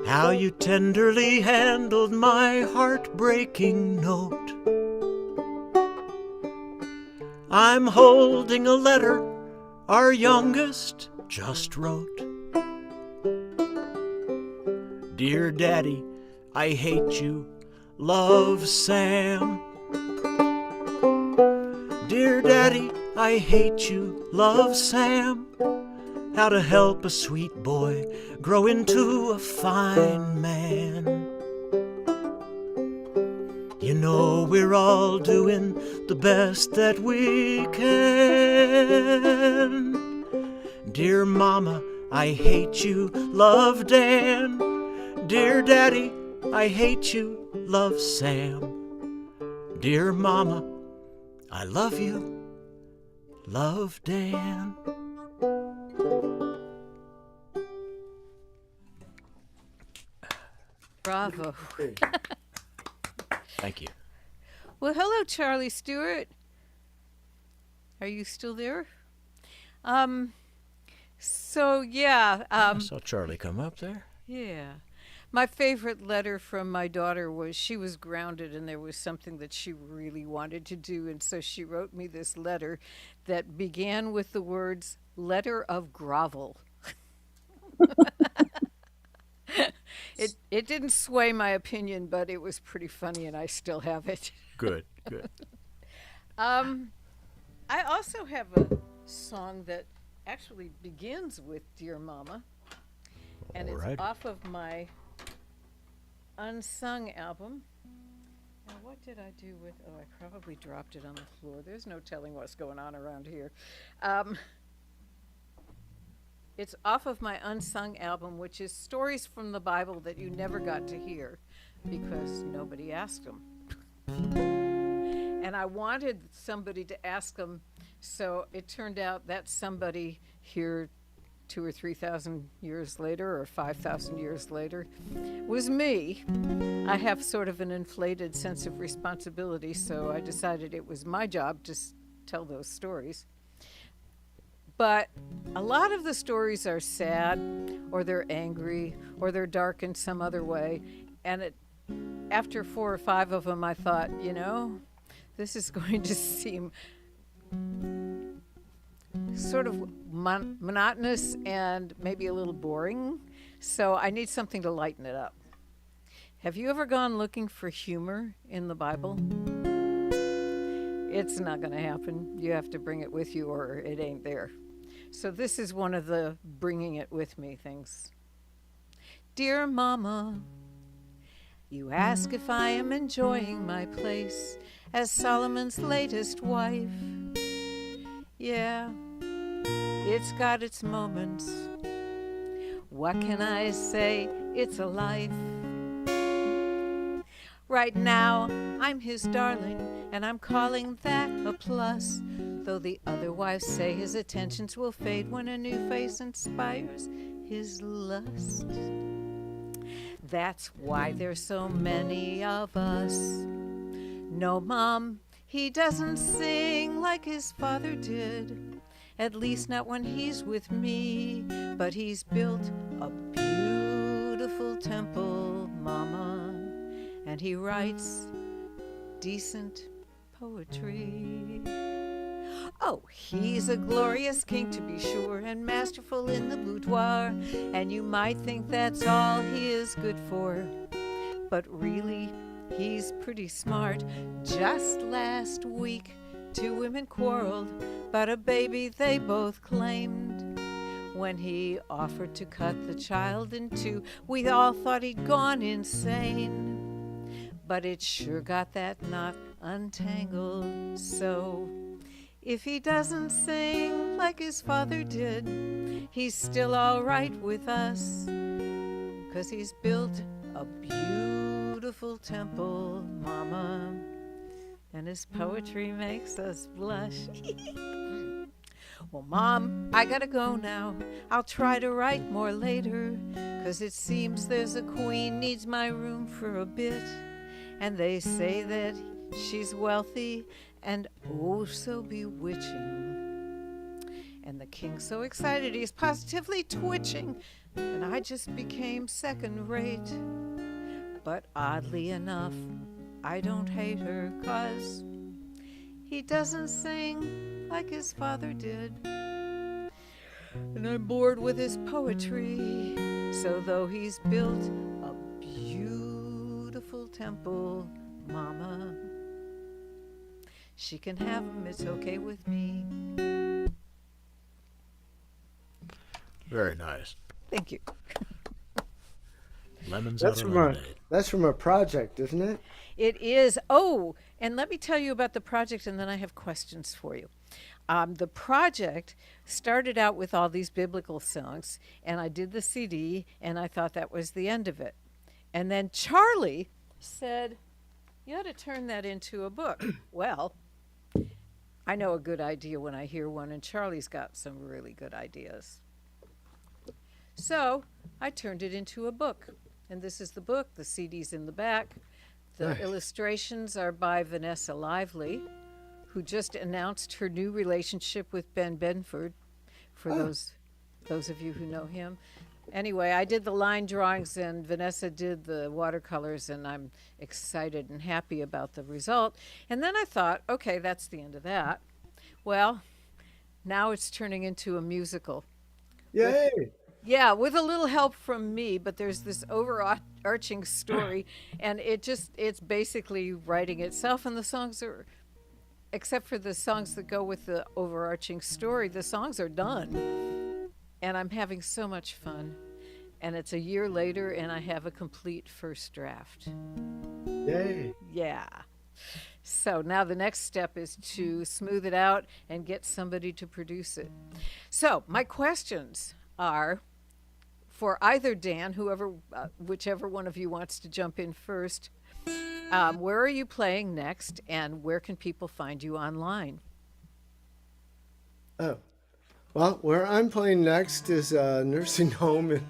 How you tenderly handled my heartbreaking note. I'm holding a letter our youngest just wrote. Dear Daddy, I hate you, love, Sam. Dear Daddy, I hate you, love, Sam. How to help a sweet boy grow into a fine man. You know we're all doing the best that we can. Dear Mama, I hate you, love, Dan. Dear Daddy, I hate you, love, Sam. Dear Mama, I love you, love, Dan. Bravo. Thank you. Well, hello, Charlie Stewart. Are you still there? I saw Charlie come up there. Yeah. My favorite letter from my daughter was she was grounded and there was something that she really wanted to do. And so she wrote me this letter that began with the words, "Letter of Grovel." It didn't sway my opinion, but it was pretty funny and I still have it. Good, good. I also have a song that actually begins with Dear Mama. And All it's right. off of my Unsung album. Now, what did I do with... Oh, I probably dropped it on the floor. There's no telling what's going on around here. It's off of my Unsung album, which is stories from the Bible that you never got to hear because nobody asked them. And I wanted somebody to ask them, so it turned out that somebody here 2,000 or 3,000 years later or 5,000 years later was me. I have sort of an inflated sense of responsibility, so I decided it was my job to tell those stories. But a lot of the stories are sad, or they're angry, or they're dark in some other way. And after 4 or 5 of them, I thought, this is going to seem sort of monotonous and maybe a little boring. So I need something to lighten it up. Have you ever gone looking for humor in the Bible? It's not going to happen. You have to bring it with you or it ain't there. So this is one of the bringing it with me things. Dear Mama, you ask if I am enjoying my place as Solomon's latest wife. Yeah, it's got its moments. What can I say? It's a life. Right now, I'm his darling, and I'm calling that a plus. Though the other wives say his attentions will fade when a new face inspires his lust. That's why there's so many of us. No, Mom, he doesn't sing like his father did. At least not when he's with me. But he's built a beautiful temple, Mama. And he writes decent poetry. Oh, he's a glorious king to be sure, and masterful in the boudoir. And you might think that's all he is good for. But really, he's pretty smart. Just last week, 2 women quarreled about a baby they both claimed. When he offered to cut the child in 2, we all thought he'd gone insane. But it sure got that knot untangled. So if he doesn't sing like his father did, he's still all right with us, 'cause he's built a beautiful temple, Mama, and his poetry makes us blush. Well, Mom, I gotta go now. I'll try to write more later, 'cause it seems there's a queen needs my room for a bit, and they say that she's wealthy and oh so bewitching. And the king's so excited he's positively twitching, and I just became second rate. But oddly enough, I don't hate her, 'cause he doesn't sing like his father did. And I'm bored with his poetry. So though he's built a beautiful temple, Mama, she can have him, it's okay with me. Very nice. Thank you. Lemons That's out of from a lemonade. that's from a project, isn't it? It is. Oh, and let me tell you about the project, and then I have questions for you. The project started out with all these biblical songs, and I did the CD, and I thought that was the end of it. And then Charlie said, you ought to turn that into a book. Well, I know a good idea when I hear one, and Charlie's got some really good ideas. So I turned it into a book. And this is the book. The CD's in the back. The Nice. illustrations are by Vanessa Lively, who just announced her new relationship with Ben Benford, for those of you who know him. Anyway, I did the line drawings and Vanessa did the watercolors, and I'm excited and happy about the result. And then I thought, okay, that's the end of that. Well, now it's turning into a musical. Yay! Yeah, with a little help from me, but there's this overarching story, and it's basically writing itself, and the songs are, except for the songs that go with the overarching story, the songs are done. And I'm having so much fun. And it's a year later, and I have a complete first draft. Yay! Yeah. So now the next step is to smooth it out and get somebody to produce it. So my questions are, for either Dan, whichever one of you wants to jump in first, where are you playing next, and where can people find you online? Oh, well, where I'm playing next is a nursing home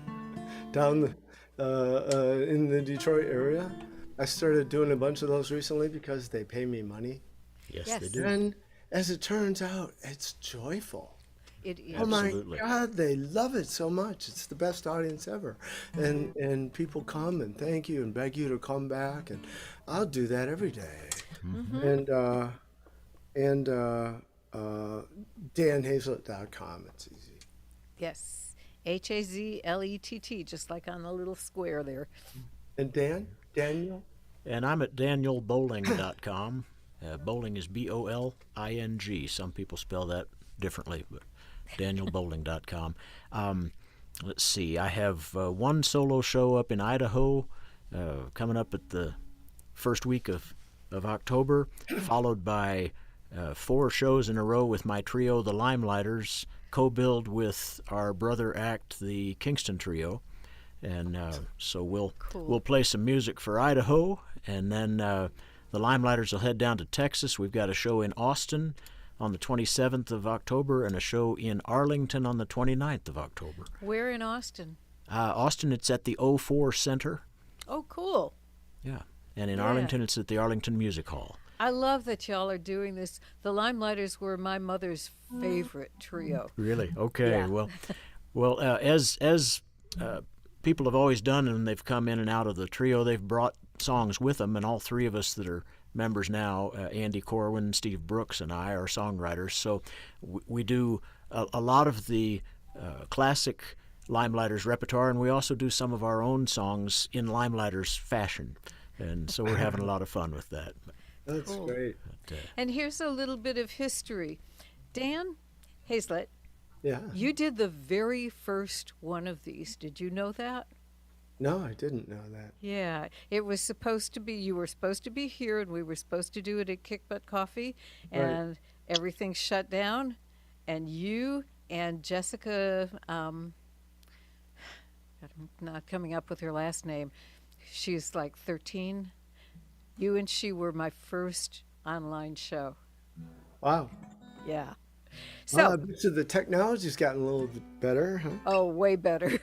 down in the Detroit area. I started doing a bunch of those recently because they pay me money. Yes, Yes. they do. And as it turns out, it's joyful. It is. Oh my Absolutely. God, they love it so much. It's the best audience ever. And people come and thank you and beg you to come back, and I'll do that every day. And danhazlett.com, it's easy. Yes. HAZLETT, just like on the little square there. And Daniel? And I'm at danielbolling.com. Bolling is BOLING. Some people spell that differently, but danielbolling.com. Let's see. I have one solo show up in Idaho coming up at the first week of October, followed by 4 shows in a row with my trio, the Limelighters, co-billed with our brother act, the Kingston Trio. And so we'll play some music for Idaho, and then the Limelighters will head down to Texas. We've got a show in Austin on the 27th of October and a show in Arlington on the 29th of October. Where in Austin? Austin, it's at the O4 Center. Oh, cool. Yeah. And in Yeah. Arlington, it's at the Arlington Music Hall. I love that y'all are doing this. The Limelighters were my mother's favorite trio. Really? Okay. Yeah. Well, as people have always done, and they've come in and out of the trio, they've brought songs with them, and all 3 of us that are members now, Andy Corwin, Steve Brooks, and I, are songwriters. So we do a lot of the classic Limelighters repertoire, and we also do some of our own songs in Limelighters fashion. And so we're having a lot of fun with that. That's Cool. great. But, And here's a little bit of history. Dan Hazlett, Yeah. you did the very first one of these. Did you know that? No, I didn't know that. Yeah, it was supposed to be, you were supposed to be here and we were supposed to do it at Kick Butt Coffee, Right. and everything shut down. And you and Jessica, I'm not coming up with her last name, she's like 13. You and she were my first online show. Wow. Yeah. Well, So, I bet you the technology's gotten a little bit better, huh? oh, way better.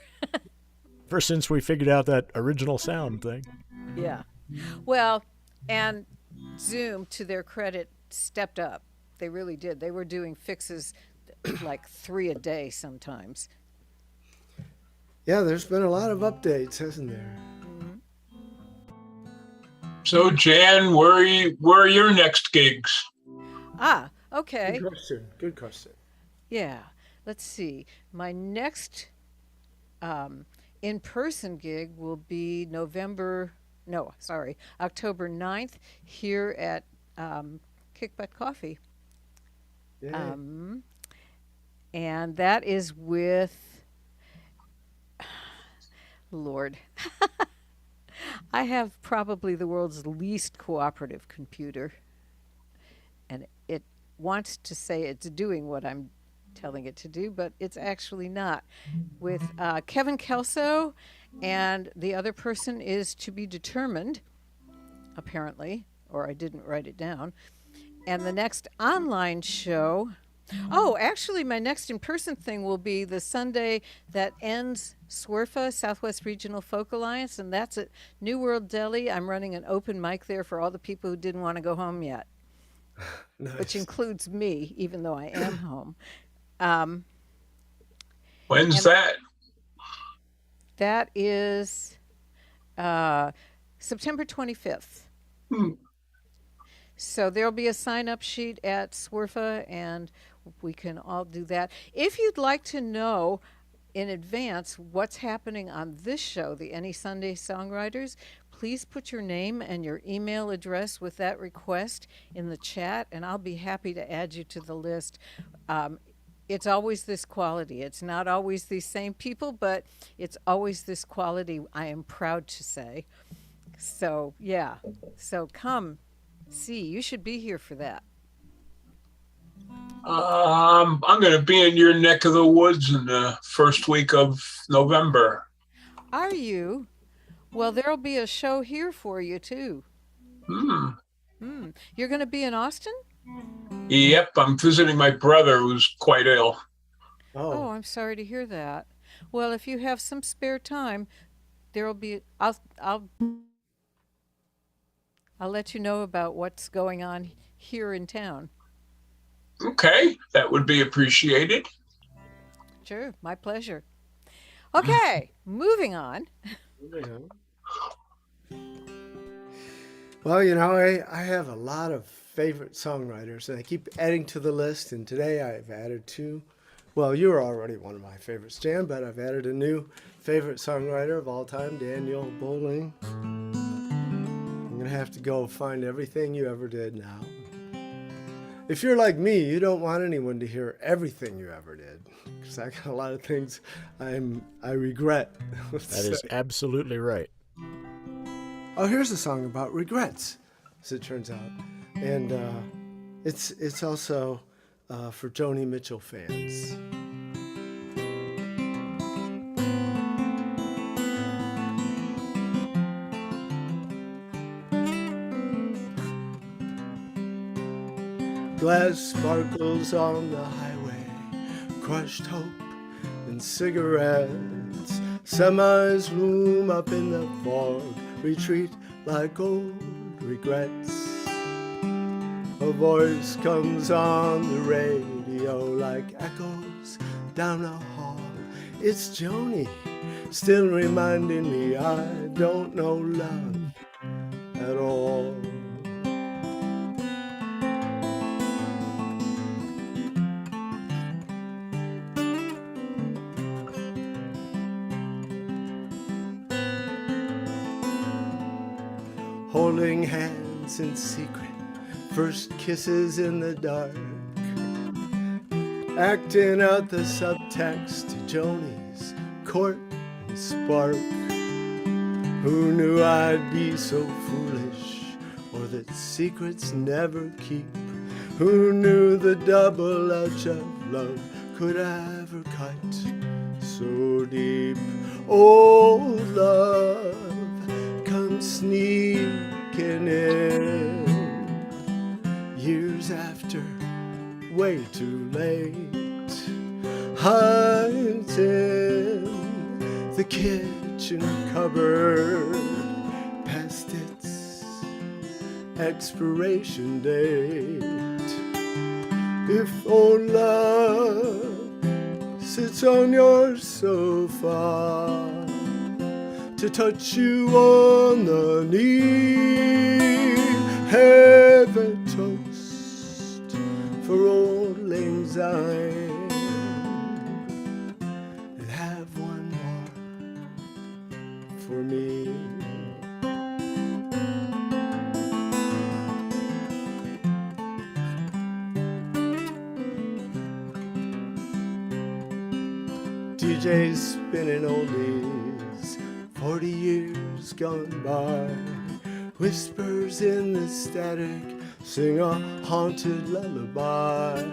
Ever since we figured out that original sound thing. Yeah. Well, and Zoom, to their credit, stepped up. They really did. They were doing fixes like 3 a day sometimes. Yeah, there's been a lot of updates, hasn't there? So, Jan, where are your next gigs? Ah, okay. Good question. Good question. Yeah. Let's see. My next in-person gig will be October 9th here at Kick Butt Coffee. Yay. And that is with, Lord, I have probably the world's least cooperative computer. And it wants to say it's doing what I'm telling it to do, but it's actually not. With Kevin Kelso, and the other person is to be determined, apparently, or I didn't write it down. And the next online show, oh, actually, my next in-person thing will be the Sunday that ends SWRFA, Southwest Regional Folk Alliance, and that's at New World Deli. I'm running an open mic there for all the people who didn't want to go home yet, Nice. which includes me, even though I am home. When's And- that? That is September 25th. So there'll be a sign-up sheet at SWRFA, and we can all do that. If you'd like to know in advance what's happening on this show, the Any Sunday Songwriters, please put your name and your email address with that request in the chat, and I'll be happy to add you to the list. It's always this quality. It's not always these same people, but it's always this quality, I am proud to say. So, yeah. So come see. You should be here for that. I'm going to be in your neck of the woods in the first week of November. Are you? Well, there'll be a show here for you, too. You're going to be in Austin? Yep, I'm visiting my brother who's quite ill. Oh, I'm sorry to hear that. Well, if you have some spare time, there'll be I'll let you know about what's going on here in town. Okay, that would be appreciated. Sure, my pleasure. Okay, moving on. Well, you know, I have a lot of favorite songwriters, and I keep adding to the list, and today I've added two. Well, you were already one of my favorites, Jan, but I've added a new favorite songwriter of all time, Daniel Bolling. I'm going to have to go find everything you ever did now. If you're like me, you don't want anyone to hear everything you ever did, because I got a lot of things I regret. That is absolutely right. Oh, here's a song about regrets, as it turns out. And it's also for Joni Mitchell fans. Glass sparkles on the highway, crushed hope and cigarettes. Semis loom up in the fog, retreat like old regrets. A voice comes on the radio like echoes down a hall. It's Joni, still reminding me I don't know love at all. Holding hands in secret, first kisses in the dark, acting out the subtext to Joni's court and spark. Who knew I'd be so foolish, or that secrets never keep? Who knew the double edge of love could ever cut so deep? Oh, love, come sneaking in years after, way too late, hides in the kitchen cupboard past its expiration date. If old love sits on your sofa to touch you on the knee, have a toast for old lang syne, and have one more for me. DJ's spinning oldies, 40 years gone by. Whispers in the static sing a haunted lullaby.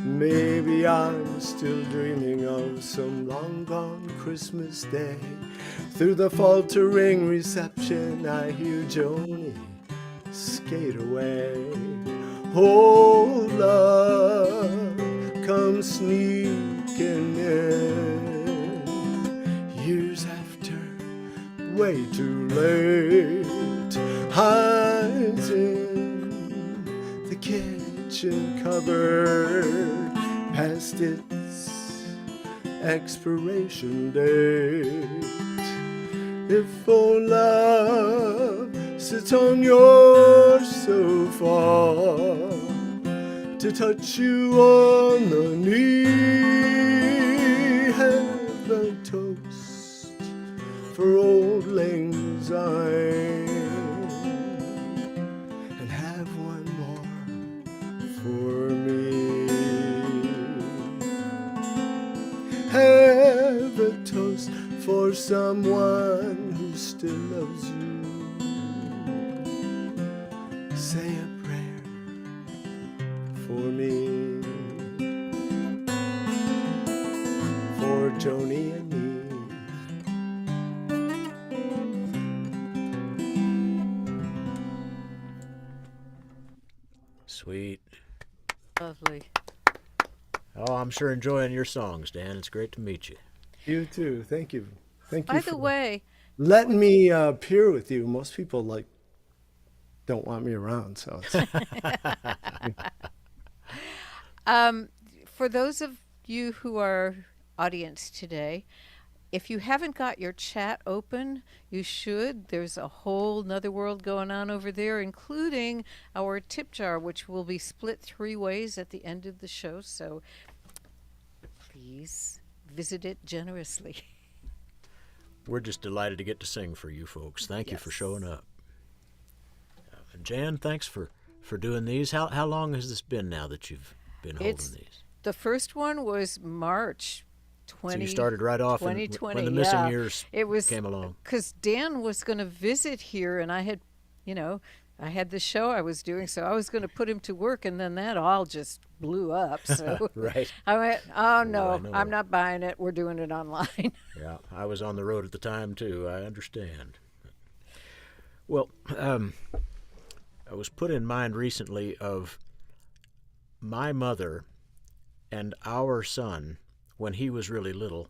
Maybe I'm still dreaming of some long gone Christmas day. Through the faltering reception I hear Joni skate away. Oh, love, come sneaking in years after, way too late, hides in the kitchen cupboard past its expiration date. If old love sits on your sofa to touch you on the knee, have a toast for old lang syne, and have one more for me. Have a toast for someone who still loves you. Say a prayer for me, for Joni and me. Sweet. Lovely. Oh, I'm sure enjoying your songs, Dan. It's great to meet you. You too. Thank you. Thank you By for the way, letting me appear with you. Most people don't want me around, so it's for those of you who are audience today, if you haven't got your chat open, you should. There's a whole nother world going on over there, including our tip jar, which will be split 3 ways at the end of the show. So please visit it generously. We're just delighted to get to sing for you folks. Thank you for Yes. showing up. Jan, thanks for doing these. How long has this been now that you've been holding these? The first one was March 20. So you started right off 2020, when the missing yeah. years It was came along. because Dan was going to visit here, and I had, I had the show I was doing, so I was going to put him to work, and then that all just blew up. So Right. I went, oh no, I know. I'm not buying it. We're doing it online. Yeah, I was on the road at the time too. I understand. Well, I was put in mind recently of my mother and our son when he was really little,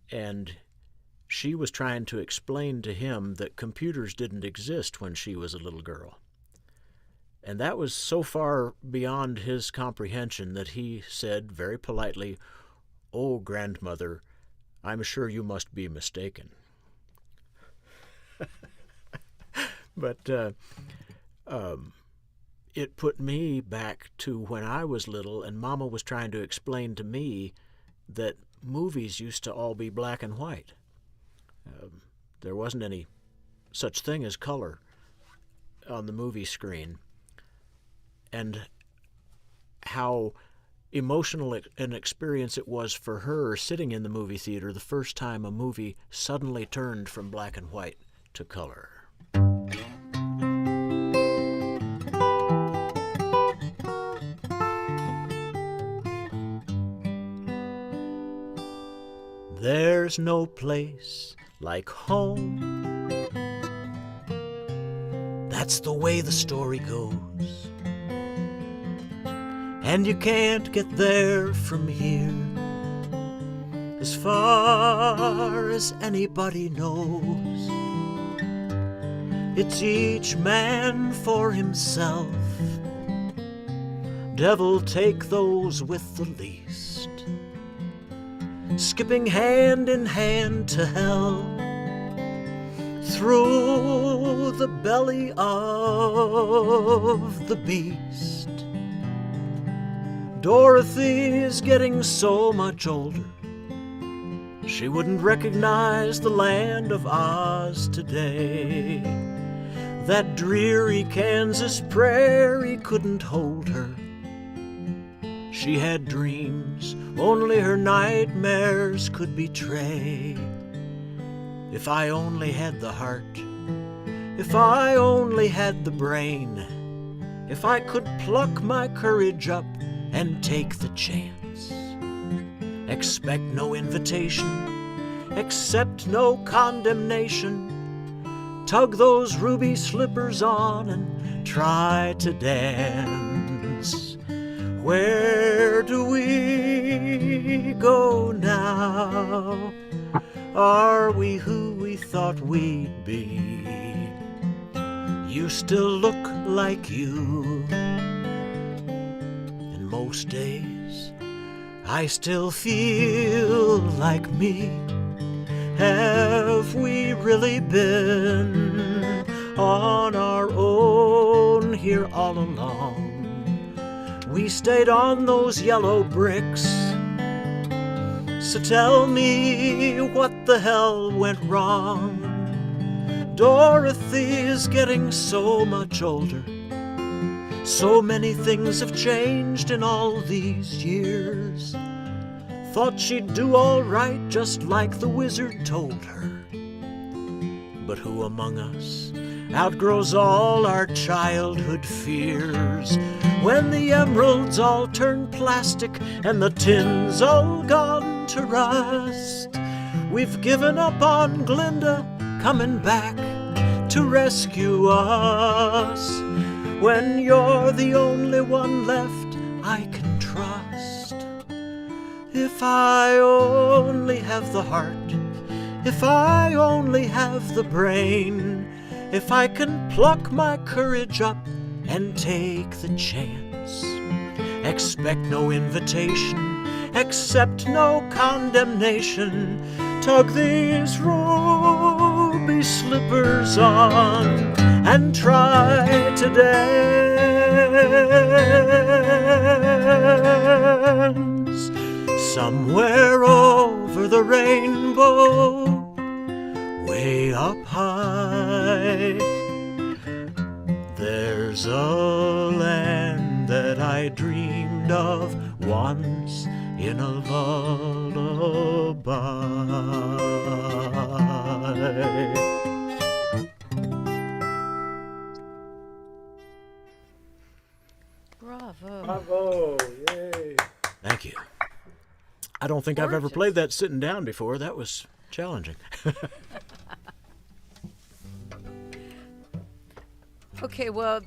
and she was trying to explain to him that computers didn't exist when she was a little girl. And that was so far beyond his comprehension that he said very politely, "Oh, grandmother, I'm sure you must be mistaken." But it put me back to when I was little and Mama was trying to explain to me that movies used to all be black and white. There wasn't any such thing as color on the movie screen. And how emotional an experience it was for her sitting in the movie theater the first time a movie suddenly turned from black and white to color. There's no place like home. That's the way the story goes. And you can't get there from here. As far as anybody knows, it's each man for himself. Devil take those with the least, skipping hand in hand to hell, through the belly of the beast. Dorothy's getting so much older, she wouldn't recognize the land of Oz today. That dreary Kansas prairie couldn't hold her. She had dreams only her nightmares could betray. If I only had the heart, if I only had the brain, if I could pluck my courage up and take the chance. Expect no invitation, accept no condemnation. Tug those ruby slippers on and try to dance. Where do we go now? Are we who we thought we'd be? You still look like you. And most days I still feel like me. Have we really been on our own here all along? We stayed on those yellow bricks. So tell me what the hell went wrong. Dorothy's getting so much older. So many things have changed in all these years. Thought she'd do all right just like the wizard told her. But who among us outgrows all our childhood fears? When the emeralds all turn plastic and the tin's all gone to rust, we've given up on Glinda coming back to rescue us. When you're the only one left I can trust. If I only have the heart, if I only have the brain, if I can pluck my courage up and take the chance. Expect no invitation, accept no condemnation. Tug these ruby slippers on and try to dance. Somewhere over the rainbow, way up high, there's a land that I dreamed of once in a lullaby. Bravo. Bravo! Yay! Thank you. I don't think I've ever played that sitting down before. That was challenging. Okay, well,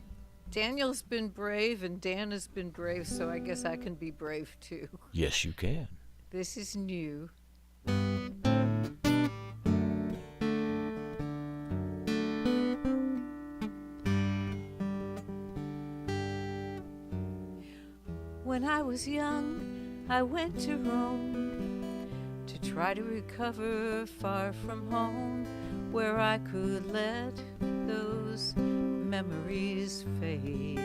Daniel's been brave and Dan has been brave, so I guess I can be brave too. Yes, you can. This is new. When I was young, I went to Rome to try to recover far from home, where I could let those memories fade.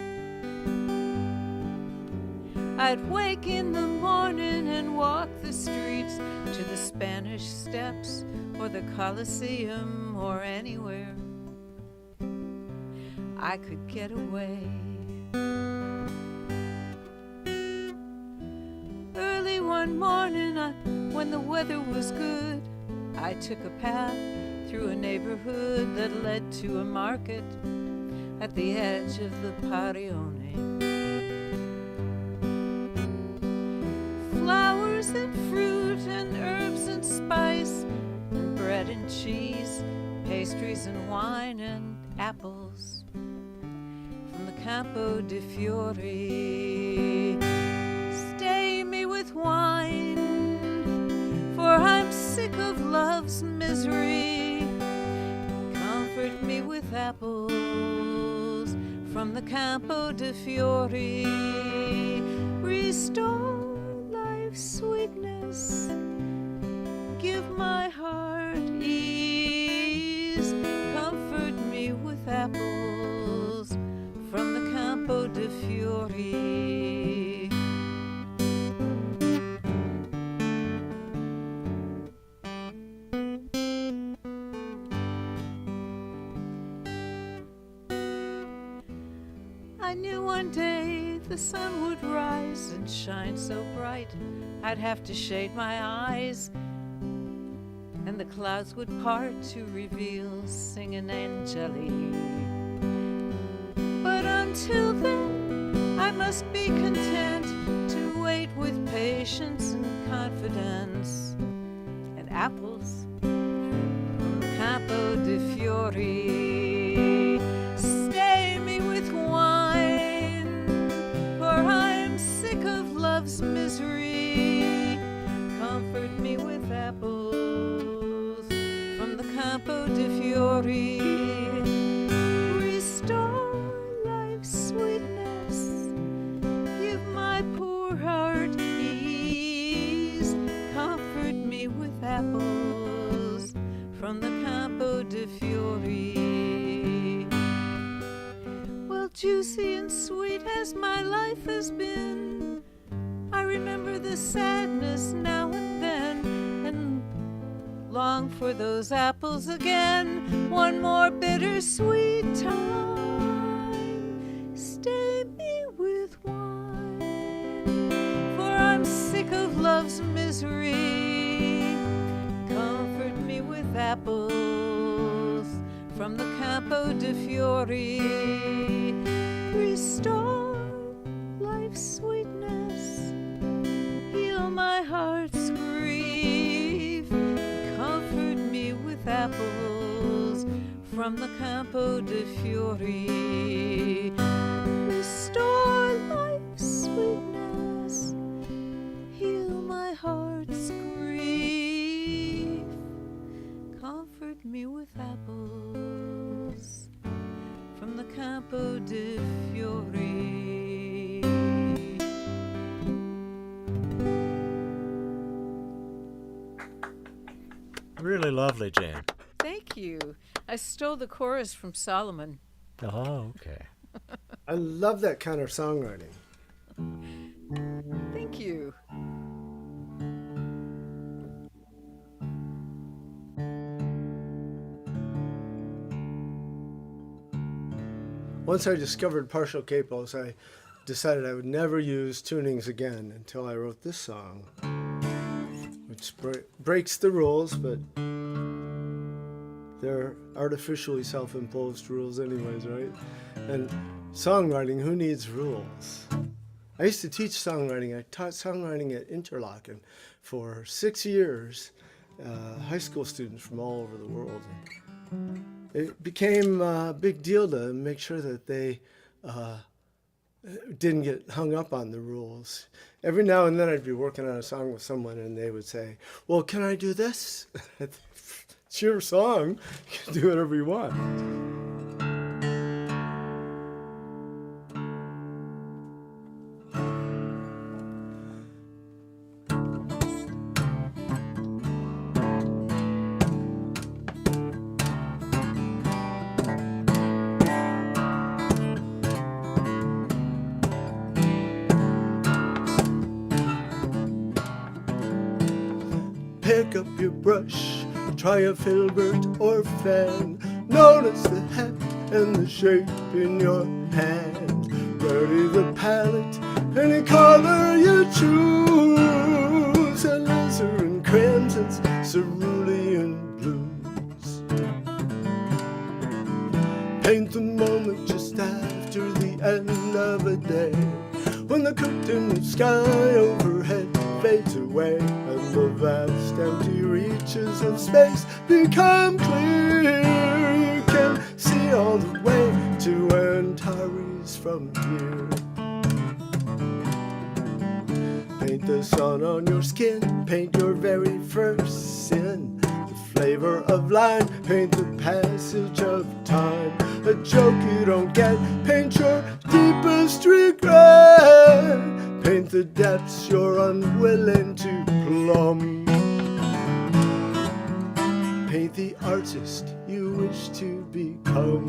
I'd wake in the morning and walk the streets to the Spanish Steps or the Colosseum or anywhere I could get away. one morning when the weather was good, I took a path through a neighborhood that led to a market at the edge of the Parione. Flowers and fruit and herbs and spice and bread and cheese, pastries and wine and apples from the Campo di Fiori. Stay me with wine, for I'm sick of love's misery. Comfort me with apples from the Campo di Fiori. Restore life's sweetness, give my heart ease. Comfort me with apples from the Campo di Fiori. I knew one day the sun would rise and shine so bright I'd have to shade my eyes, and the clouds would part to reveal singing angeli. But until then, I must be content to wait with patience and confidence, and apples from the Campo di Fiori. Stay me with wine, for I'm sick of love's misery. Comfort me with apples from the Campo di Fiori. Restore life's sweetness, give my poor heart ease. Comfort me with apples from the Campo di Fiori. Well, juicy and sweet as my life has been, I remember the sadness now and then, and long for those apples again. One more bittersweet time, stay me with wine, for I'm sick of love's misery. Comfort me with apples from the Campo di Fiori. Restore life's sweetness, heal my heart's grief. Comfort me with apples from the Campo di Fiori. Restore life's sweetness, heal my heart's grief. Comfort me with apples from the Campo di Fiori. Really lovely, Jan. Thank you. I stole the chorus from Solomon. Oh, okay. I love that kind of songwriting. Thank you. Once I discovered partial capos, I decided I would never use tunings again until I wrote this song, which breaks the rules, but they're artificially self-imposed rules anyways, right? And songwriting, who needs rules? I used to teach songwriting. I taught songwriting at Interlaken for 6 years, high school students from all over the world. It became a big deal to make sure that they didn't get hung up on the rules. Every now and then I'd be working on a song with someone and they would say, well, can I do this? It's your song. You can do whatever you want. Pick up your brush, try a filbert or fan. Notice the hat and the shape in your hand. Vary the palette, any color you choose. blues, alizarin crimsons, cerulean blues. Paint the moment just after the end of a day, when the curtain of sky overhead fades away and the vast empty reaches of space become clear. You can see all the way to Antares from here. Paint the sun on your skin, paint your very first sin, the flavor of line, paint the passage of time, a joke you don't get, paint your deepest regret, paint the depths you're unwilling to plumb, paint the artist you wish to become.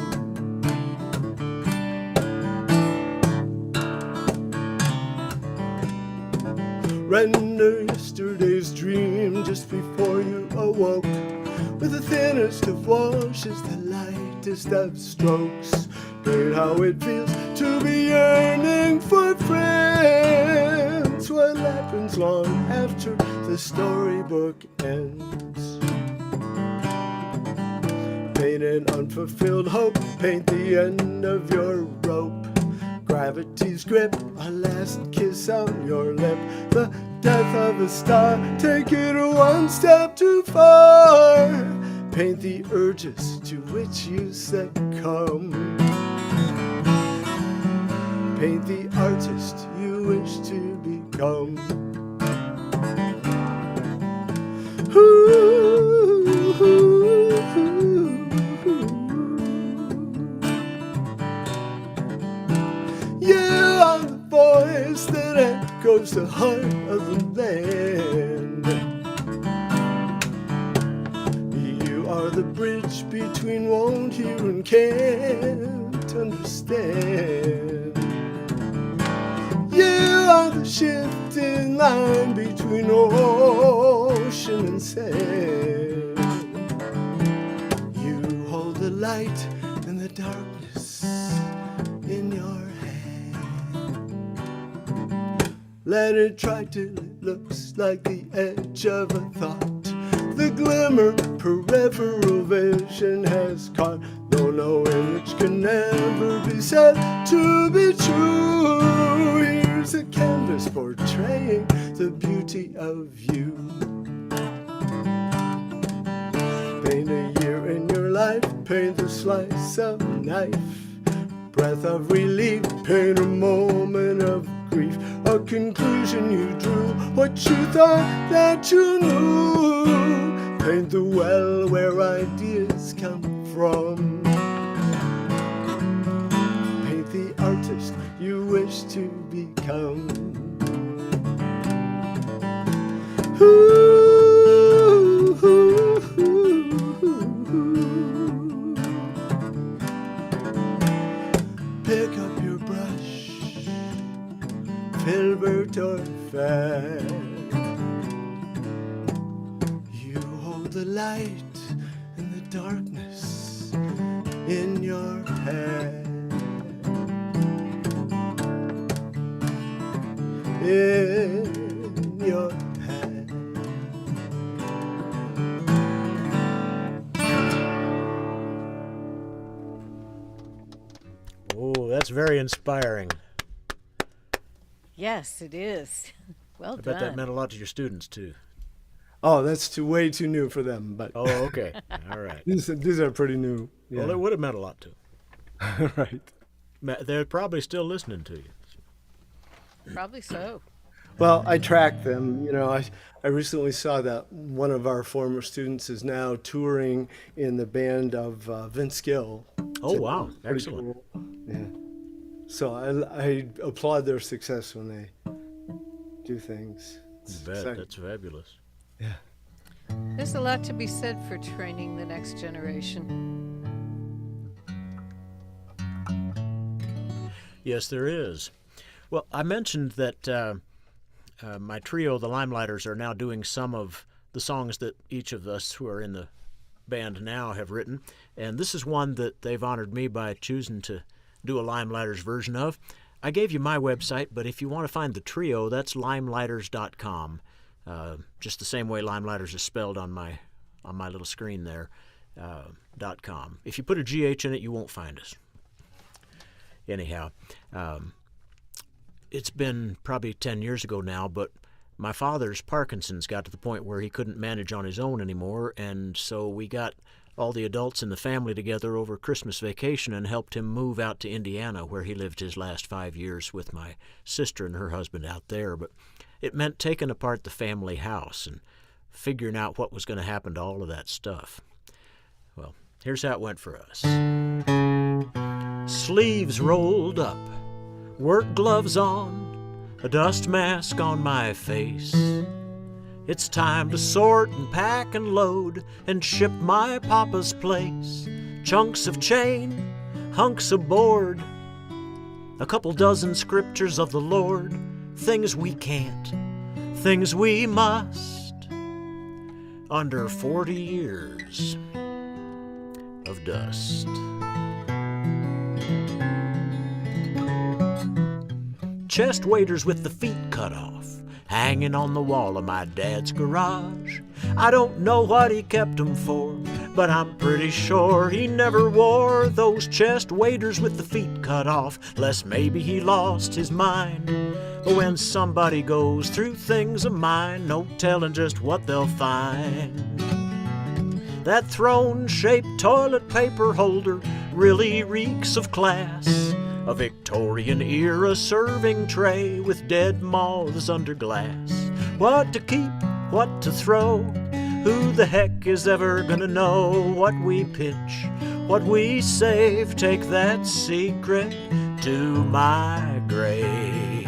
Render yesterday's dream just before you awoke, with the thinnest of washes, the lightest of strokes. Paint how it feels to be yearning for friends, what happens long after the storybook ends. Paint an unfulfilled hope, paint the end of your rope, gravity's grip, a last kiss on your lip, the death of a star, take it one step too far, paint the urges to which you succumb, paint the artist you wish to become. You are the voice that echoes the heart of the land. You are the bridge between won't hear and can't understand. You are the shifting line between ocean and sand. You hold the light and the darkness in your hand. Let it try till it looks like the edge of a thought, the glimmer peripheral vision has caught, though knowing which can never be said to be true. Here's a canvas portraying the beauty of you. Paint a year in your life, paint the slice of knife, breath of relief, paint a moment of grief, a conclusion you drew, what you thought that you knew, paint the well where ideas come from, paint the artist you wish to become. Pick up your brush, filbert or fat. You hold the light and the darkness in your hand. In your hand. Oh, that's very inspiring. Yes, it is. Well I done. bet that meant a lot to your students, too. Oh, that's way too new for them, but Oh, okay. All right. these are pretty new. Yeah. Well, it would have meant a lot to them. Right. They're probably still listening to you. Probably so. Well, I track them. You know, I recently saw that one of our former students is now touring in the band of Vince Gill. Oh, wow. Pretty Excellent. cool. Yeah. So I applaud their success when they do things. It's You bet. exciting. That's fabulous. Yeah. There's a lot to be said for training the next generation. Yes, there is. Well, I mentioned that my trio, the Limelighters, are now doing some of the songs that each of us who are in the band now have written, and this is one that they've honored me by choosing to do a Limelighters version of. I gave you my website, but if you want to find the trio, that's limelighters.com. just the same way Limelighters is spelled on my little screen there, .com. If you put a GH in it, you won't find us. Anyhow, it's been probably 10 years ago now, but my father's Parkinson's got to the point where he couldn't manage on his own anymore, and so we got all the adults in the family together over Christmas vacation and helped him move out to Indiana, where he lived his last 5 years with my sister and her husband out there. But it meant taking apart the family house and figuring out what was going to happen to all of that stuff. Well, here's how it went for us. Sleeves rolled up, work gloves on, a dust mask on my face. It's time to sort and pack and load and ship my papa's place. Chunks of chain, hunks of board, a couple dozen scriptures of the Lord. Things we can't, things we must. Under 40 years of dust. Chest waders with the feet cut off, hanging on the wall of my dad's garage. I don't know what he kept them for, but I'm pretty sure he never wore those chest waders with the feet cut off, lest maybe he lost his mind. But when somebody goes through things of mine, no telling just what they'll find. That throne-shaped toilet paper holder really reeks of class. A Victorian-era serving tray with dead moths under glass. What to keep, what to throw, who the heck is ever gonna know? What we pitch, what we save, take that secret to my grave.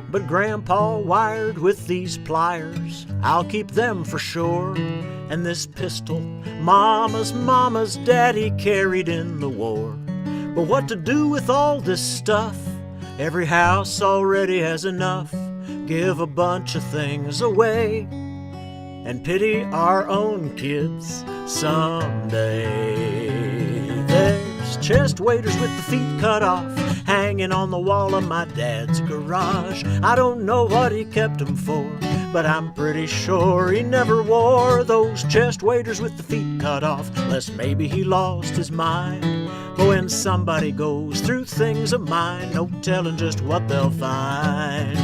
But Grandpa wired with these pliers, I'll keep them for sure. And this pistol, Mama's daddy carried in the war. But what to do with all this stuff? Every house already has enough. Give a bunch of things away and pity our own kids someday. There's chest waders with the feet cut off, hanging on the wall of my dad's garage. I don't know what he kept them for, but I'm pretty sure he never wore those chest waders with the feet cut off, lest maybe he lost his mind. But when somebody goes through things of mine, no telling just what they'll find.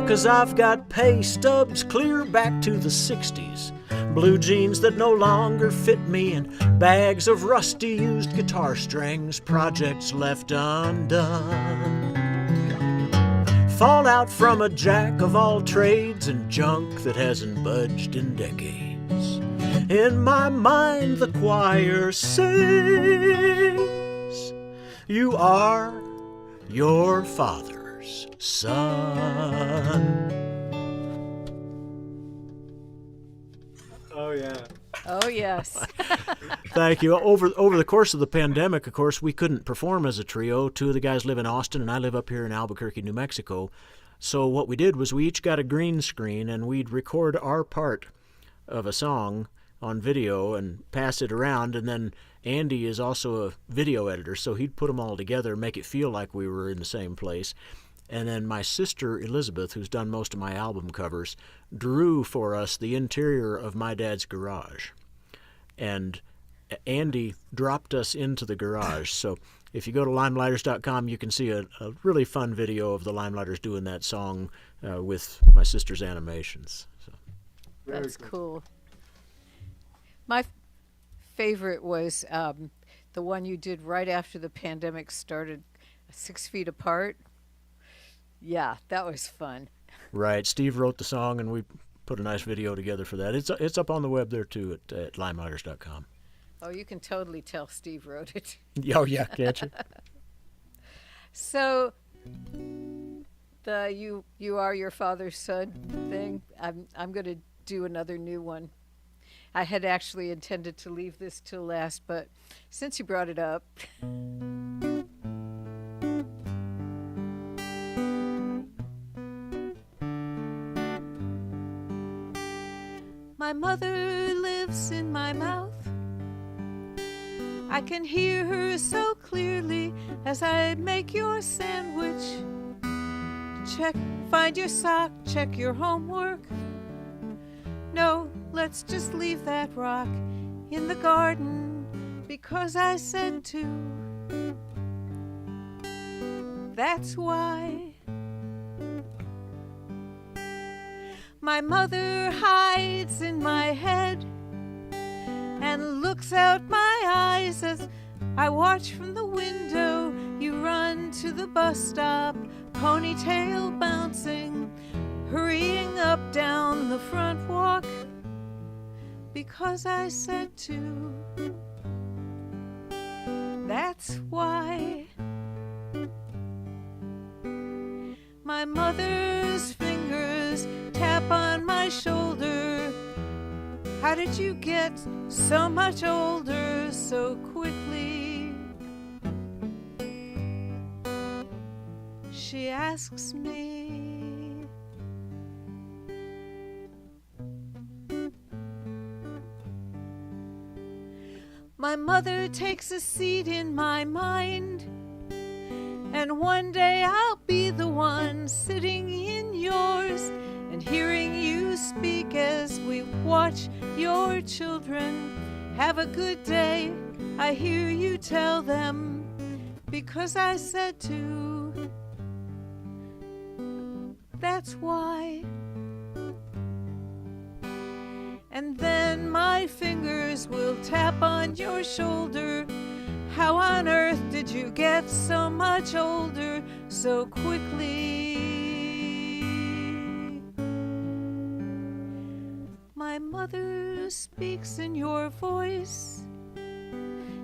'Cause I've got pay stubs clear back to the 60s, blue jeans that no longer fit me, and bags of rusty used guitar strings, projects left undone. Fallout from a jack of all trades and junk that hasn't budged in decades. In my mind the choir sings, you are your father's son. Oh, yeah. Oh, yes. Thank you. Over the course of the pandemic, of course, we couldn't perform as a trio. Two of the guys live in Austin, and I live up here in Albuquerque, New Mexico. So what we did was we each got a green screen, and we'd record our part of a song on video and pass it around. And then Andy is also a video editor, so he'd put them all together, make it feel like we were in the same place. And then my sister Elizabeth, who's done most of my album covers, drew for us the interior of my dad's garage. And Andy dropped us into the garage. So if you go to limelighters.com, you can see a really fun video of the Limelighters doing that song with my sister's animations. So. That's cool. My favorite was the one you did right after the pandemic started, 6 Feet Apart. Yeah, that was fun. Right. Steve wrote the song, and we put a nice video together for that. It's up on the web there, too, at limelighters.com. Oh, you can totally tell Steve wrote it. Oh, yeah, can't you? So, the you are your father's son thing, I'm going to do another new one. I had actually intended to leave this till last, but since you brought it up... mother lives in my mouth. I can hear her so clearly as I make your sandwich. Check, find your sock, check your homework. No, let's just leave that rock in the garden because I said to. That's why. My mother hides in my head and looks out my eyes as I watch from the window. You run to the bus stop, ponytail bouncing, hurrying up down the front walk because I said to. That's why. My mother's fingers tap on my shoulder. How did you get so much older so quickly? She asks me. My mother takes a seat in my mind, and one day I'll be the one sitting in yours and hearing you speak as we watch your children have a good day. I hear you tell them because I said to. That's why. And then my fingers will tap on your shoulder. How on earth did you get so much older so quickly? My mother speaks in your voice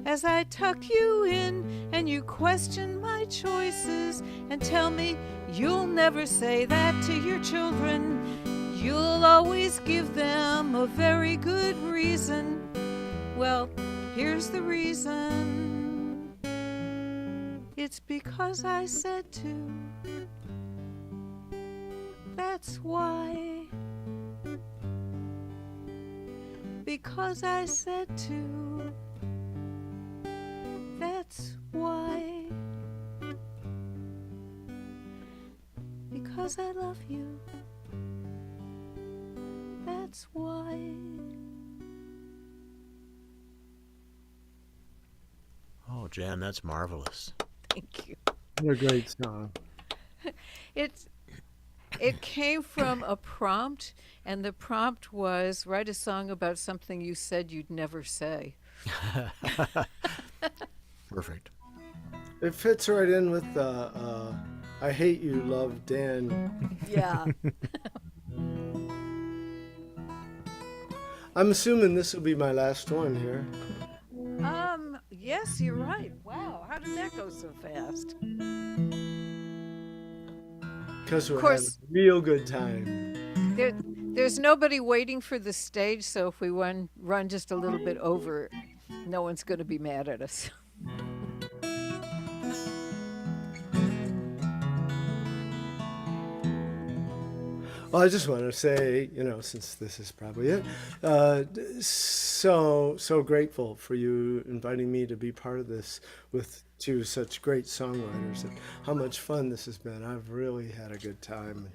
as I tuck you in and you question my choices and tell me you'll never say that to your children. You'll always give them a very good reason. Well, here's the reason. It's because I said to. That's why. Because I said to. That's why. Because I love you. That's why. Oh, Jan, that's marvelous. Thank you. What a great song. It came from a prompt, and the prompt was write a song about something you said you'd never say. Perfect. It fits right in with the I Hate You, Love, Dan. Yeah. I'm assuming this will be my last one here. Yes, you're right. Wow, how did that go so fast? Because we're Of course. having a real good time. There's nobody waiting for the stage, so if we run just a little bit over, no one's going to be mad at us. Well, I just want to say, since this is probably it, so grateful for you inviting me to be part of this with two such great songwriters, and how much fun this has been. I've really had a good time.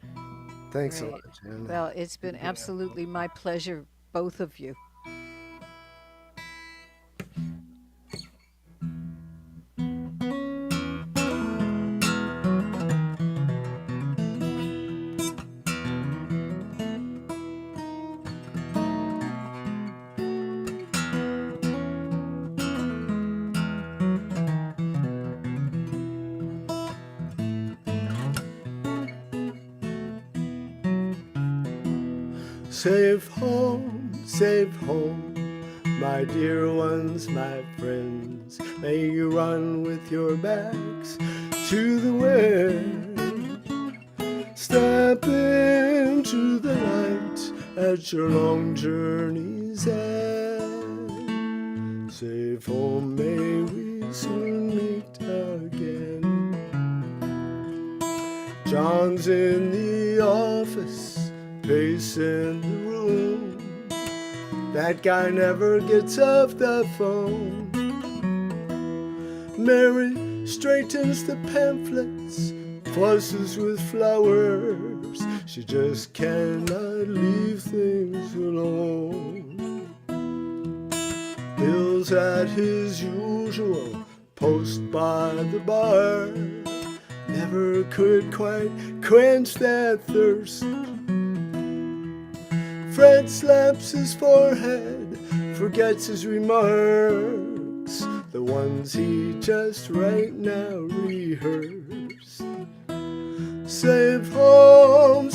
Thanks a lot, Jan. Well, it's been absolutely my pleasure, both of you. Safe home, my dear ones, my friends. May you run with your backs to the wind. Step into the light at your long journey's end. Safe home, may we soon meet again. John's in the office, pacing the room. That guy never gets off the phone. Mary straightens the pamphlets, fusses with flowers. She just cannot leave things alone. Bill's at his usual post by the bar. Never could quite quench that thirst. Fred slaps his forehead, forgets his remarks, the ones he just right now rehearsed. Safe home,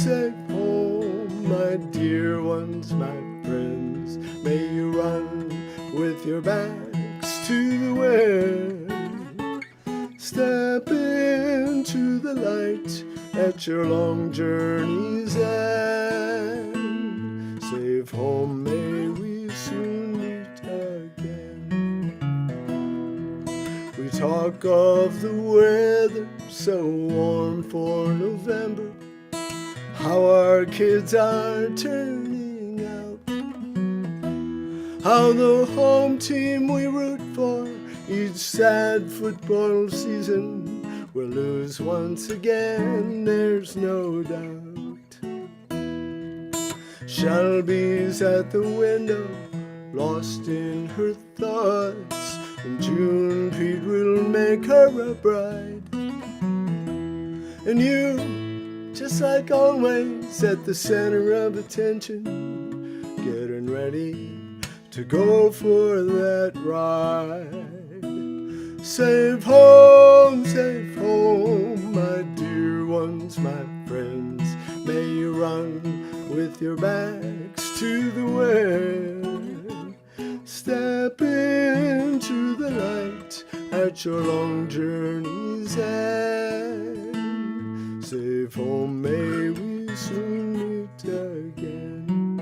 my dear ones, my friends. May you run with your backs to the wind. Step into the light at your long journey's end. Safe home, may we soon meet again. We talk of the weather so warm for November, how our kids are turning out, how the home team we root for each sad football season will lose once again, there's no doubt. Shelby's at the window, lost in her thoughts. In June, Pete will make her a bride. And you, just like always, at the center of attention, getting ready to go for that ride. Safe home, my dear ones, my friends. May you run with your backs to the wind. Step into the light at your long journey's end. Safe home, may we soon meet again.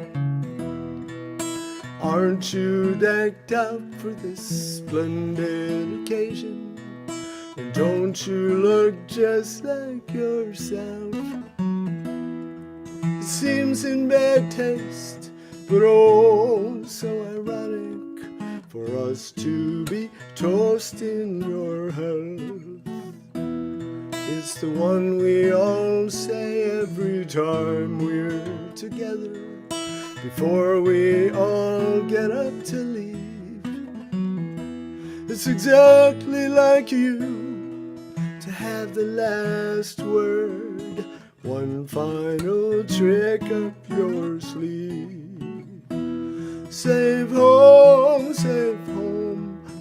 Aren't you decked out for this splendid occasion? And don't you look just like yourself? It seems in bad taste, but oh, so ironic for us to be toasting your health. It's the one we all say every time we're together, before we all get up to leave. It's exactly like you to have the last word, one final trick up your sleeve. Safe home,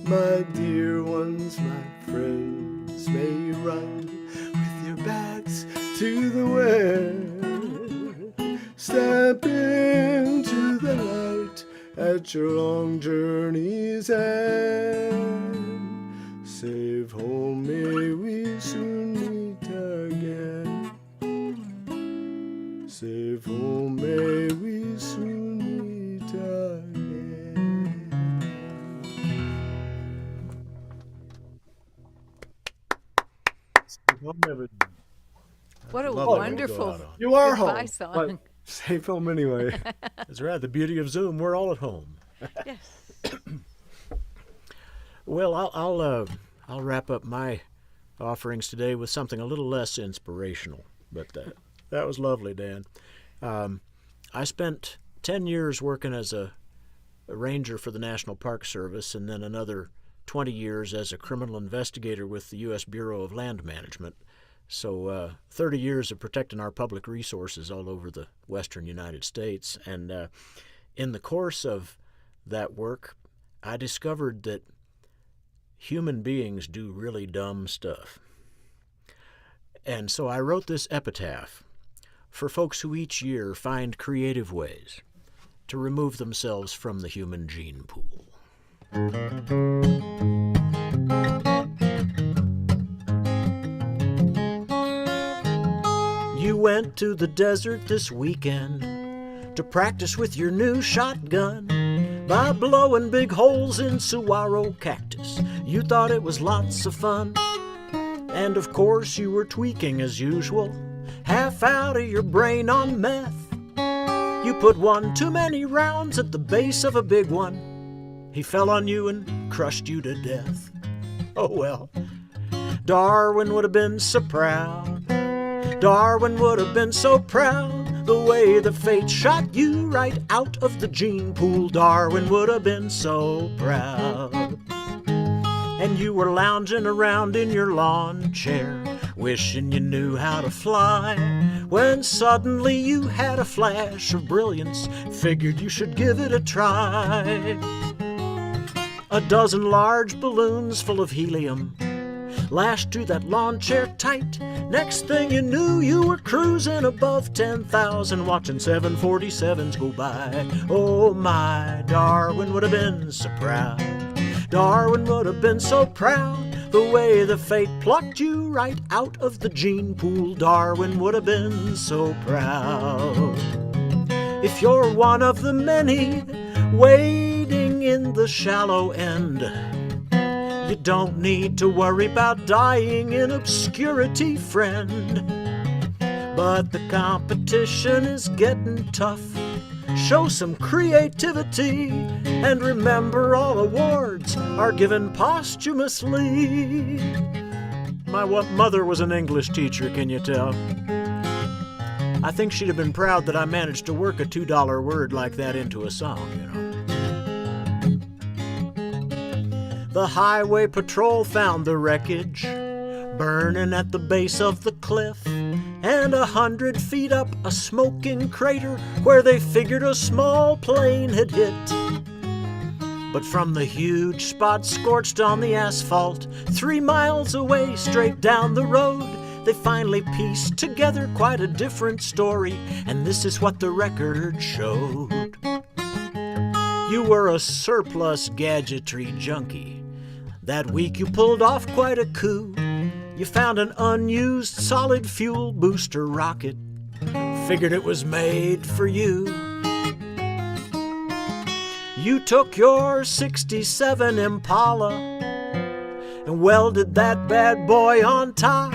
my dear ones, my friends. May you run with your backs to the wind. Step into the light at your long journey's end. Safe home, may we soon meet again. Safe home, may we soon meet again. Safe home, everyone. What a Lovely. wonderful You are goodbye home. song. But safe home anyway. That's right. The beauty of Zoom. We're all at home. Yes. Well, I'll wrap up my offerings today with something a little less inspirational. But that was lovely, Dan. I spent 10 years working as a ranger for the National Park Service, and then another 20 years as a criminal investigator with the U.S. Bureau of Land Management. So 30 years of protecting our public resources all over the western United States. And in the course of that work, I discovered that human beings do really dumb stuff. And so I wrote this epitaph for folks who each year find creative ways to remove themselves from the human gene pool. You went to the desert this weekend to practice with your new shotgun by blowing big holes in saguaro cactus. You thought it was lots of fun, and of course you were tweaking as usual, half out of your brain on meth. You put one too many rounds at the base of a big one. He fell on you and crushed you to death. Oh well, Darwin would have been so proud. Darwin would have been so proud. The way the fate shot you right out of the gene pool. Darwin would have been so proud. And you were lounging around in your lawn chair, wishing you knew how to fly, when suddenly you had a flash of brilliance, figured you should give it a try. A dozen large balloons full of helium lashed to that lawn chair tight. Next thing you knew, you were cruising above 10,000, watching 747s go by. Oh my, Darwin would have been so proud. Darwin would have been so proud. The way the fate plucked you right out of the gene pool. Darwin would have been so proud. If you're one of the many wading in the shallow end, you don't need to worry about dying in obscurity, friend. But the competition is getting tough. Show some creativity, and remember all awards are given posthumously. My mother was an English teacher, can you tell? I think she'd have been proud that I managed to work a $2 word like that into a song, you know. The highway patrol found the wreckage burning at the base of the cliff, and 100 feet up a smoking crater where they figured a small plane had hit. But from the huge spot scorched on the asphalt 3 miles away straight down the road, they finally pieced together quite a different story, and this is what the record showed. You were a surplus gadgetry junkie. That week you pulled off quite a coup. You found an unused solid fuel booster rocket. Figured it was made for you. You took your '67 Impala and welded that bad boy on top.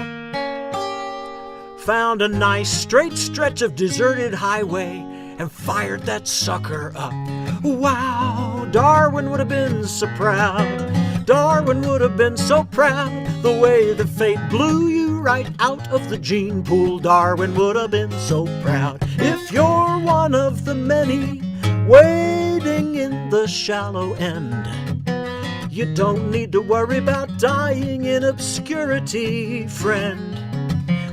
Found a nice straight stretch of deserted highway and fired that sucker up. Wow, Darwin would have been so proud. Darwin would have been so proud. The way the fate blew you right out of the gene pool. Darwin would have been so proud. If you're one of the many wading in the shallow end, you don't need to worry about dying in obscurity, friend.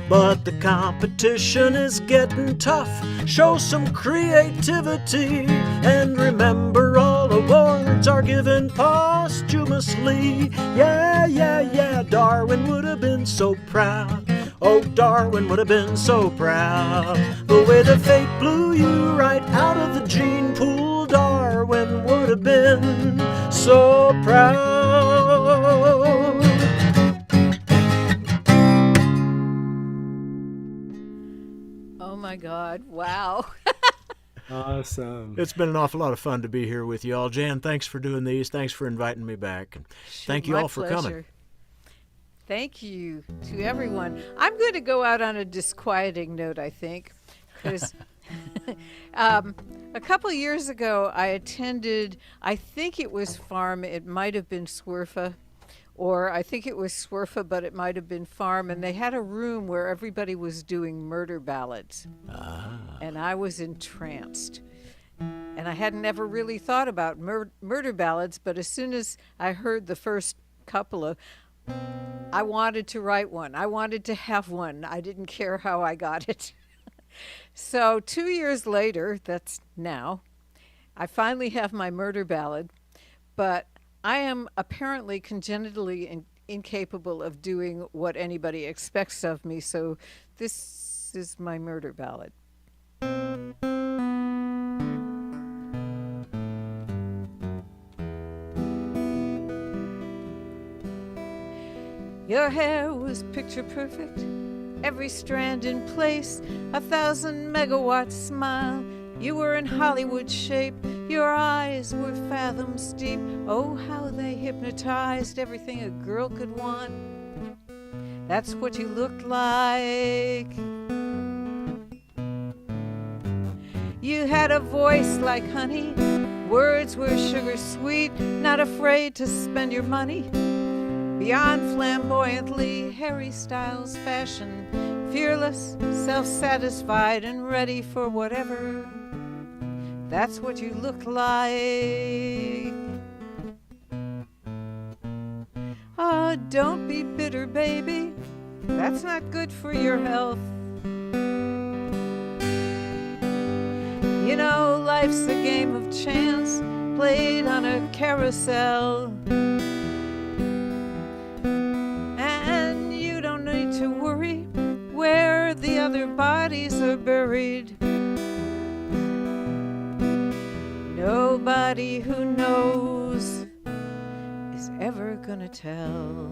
But the competition is getting tough. Show some creativity, and remember all awards are given posthumously. Yeah, yeah, yeah, Darwin would have been so proud. Oh, Darwin would have been so proud. The way the fate blew you right out of the gene pool. Darwin would have been so proud. Oh my God, wow. Awesome. It's been an awful lot of fun to be here with you all. Jan, thanks for doing these. Thanks for inviting me back. And thank you My all for pleasure. coming. Thank you to everyone. I'm going to go out on a disquieting note, I think, because a couple years ago I attended, I think it was Farm, it might have been Swerfa, or I think it was Swerfa, but it might have been Farm, and they had a room where everybody was doing murder ballads. And I was entranced. And I hadn't ever really thought about murder ballads, but as soon as I heard the first couple of, I wanted to write one. I wanted to have one. I didn't care how I got it. So 2 years later, that's now, I finally have my murder ballad, but I am apparently congenitally incapable of doing what anybody expects of me, so this is my murder ballad. Your hair was picture perfect, every strand in place, 1,000 megawatt smile. You were in Hollywood shape, your eyes were fathoms deep. Oh, how they hypnotized everything a girl could want. That's what you looked like. You had a voice like honey, words were sugar sweet, not afraid to spend your money. Beyond flamboyantly Harry Styles fashion, fearless, self-satisfied, and ready for whatever. That's what you look like. Oh, don't be bitter, baby. That's not good for your health. You know, life's a game of chance, played on a carousel. And you don't need to worry where the other bodies are buried. Nobody who knows is ever gonna tell.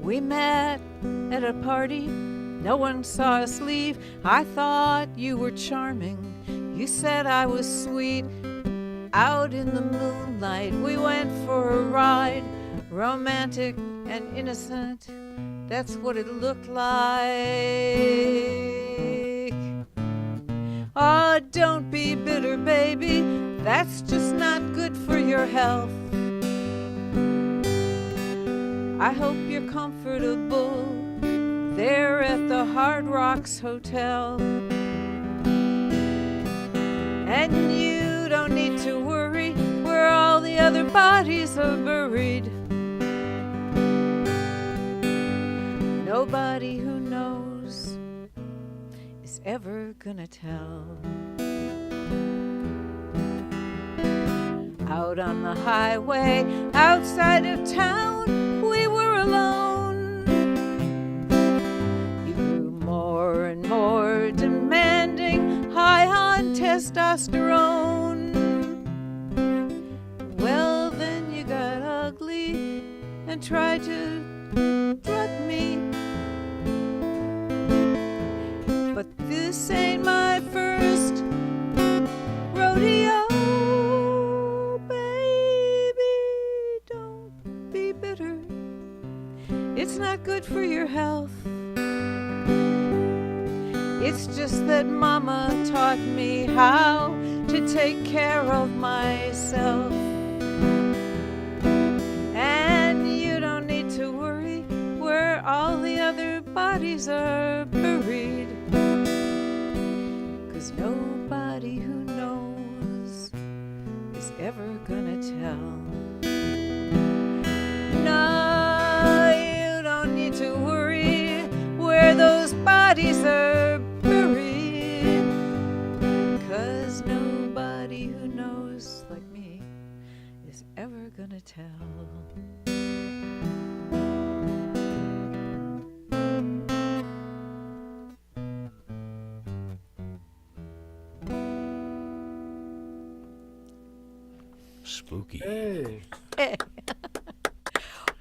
We met at a party, no one saw us leave. I thought you were charming, you said I was sweet. Out in the moonlight, we went for a ride, romantic and innocent, that's what it looked like. Oh, don't be bitter, baby, that's just not good for your health. I hope you're comfortable there at the Hard Rocks Hotel. And you don't need to worry where all the other bodies are buried. Nobody who knows is ever gonna tell. Out on the highway, outside of town, we were alone. You grew more and more demanding, high on testosterone. Well, then you got ugly and tried to drug me. But this ain't my first rodeo. It's not good for your health. It's just that Mama taught me how to take care of myself. And you don't need to worry where all the other bodies are buried. 'Cause nobody who knows is ever gonna tell. No, to worry where those bodies are buried, 'cause nobody who knows like me is ever gonna tell. Spooky. Hey.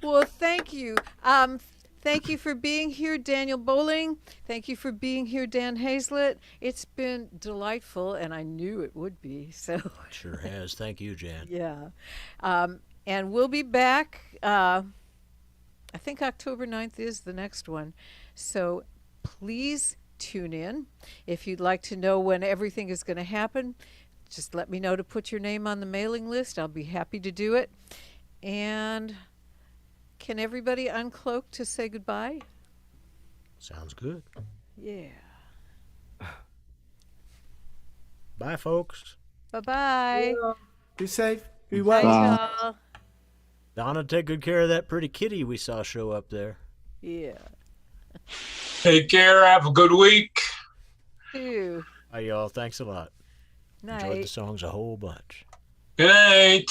Well, thank you. Thank you for being here, Daniel Bolling. Thank you for being here, Dan Hazlett. It's been delightful, and I knew it would be. So Sure has. Thank you, Jan. yeah. And we'll be back. I think October 9th is the next one. So please tune in. If you'd like to know when everything is going to happen, just let me know to put your name on the mailing list. I'll be happy to do it. And can everybody uncloak to say goodbye? Sounds good. Yeah. Bye, folks. Bye-bye. Be safe. Be Bye, well. y'all. Donna, take good care of that pretty kitty we saw show up there. Yeah. Take care. Have a good week. Ew. Bye, y'all. Thanks a lot. Night. Enjoyed the songs a whole bunch. Good night.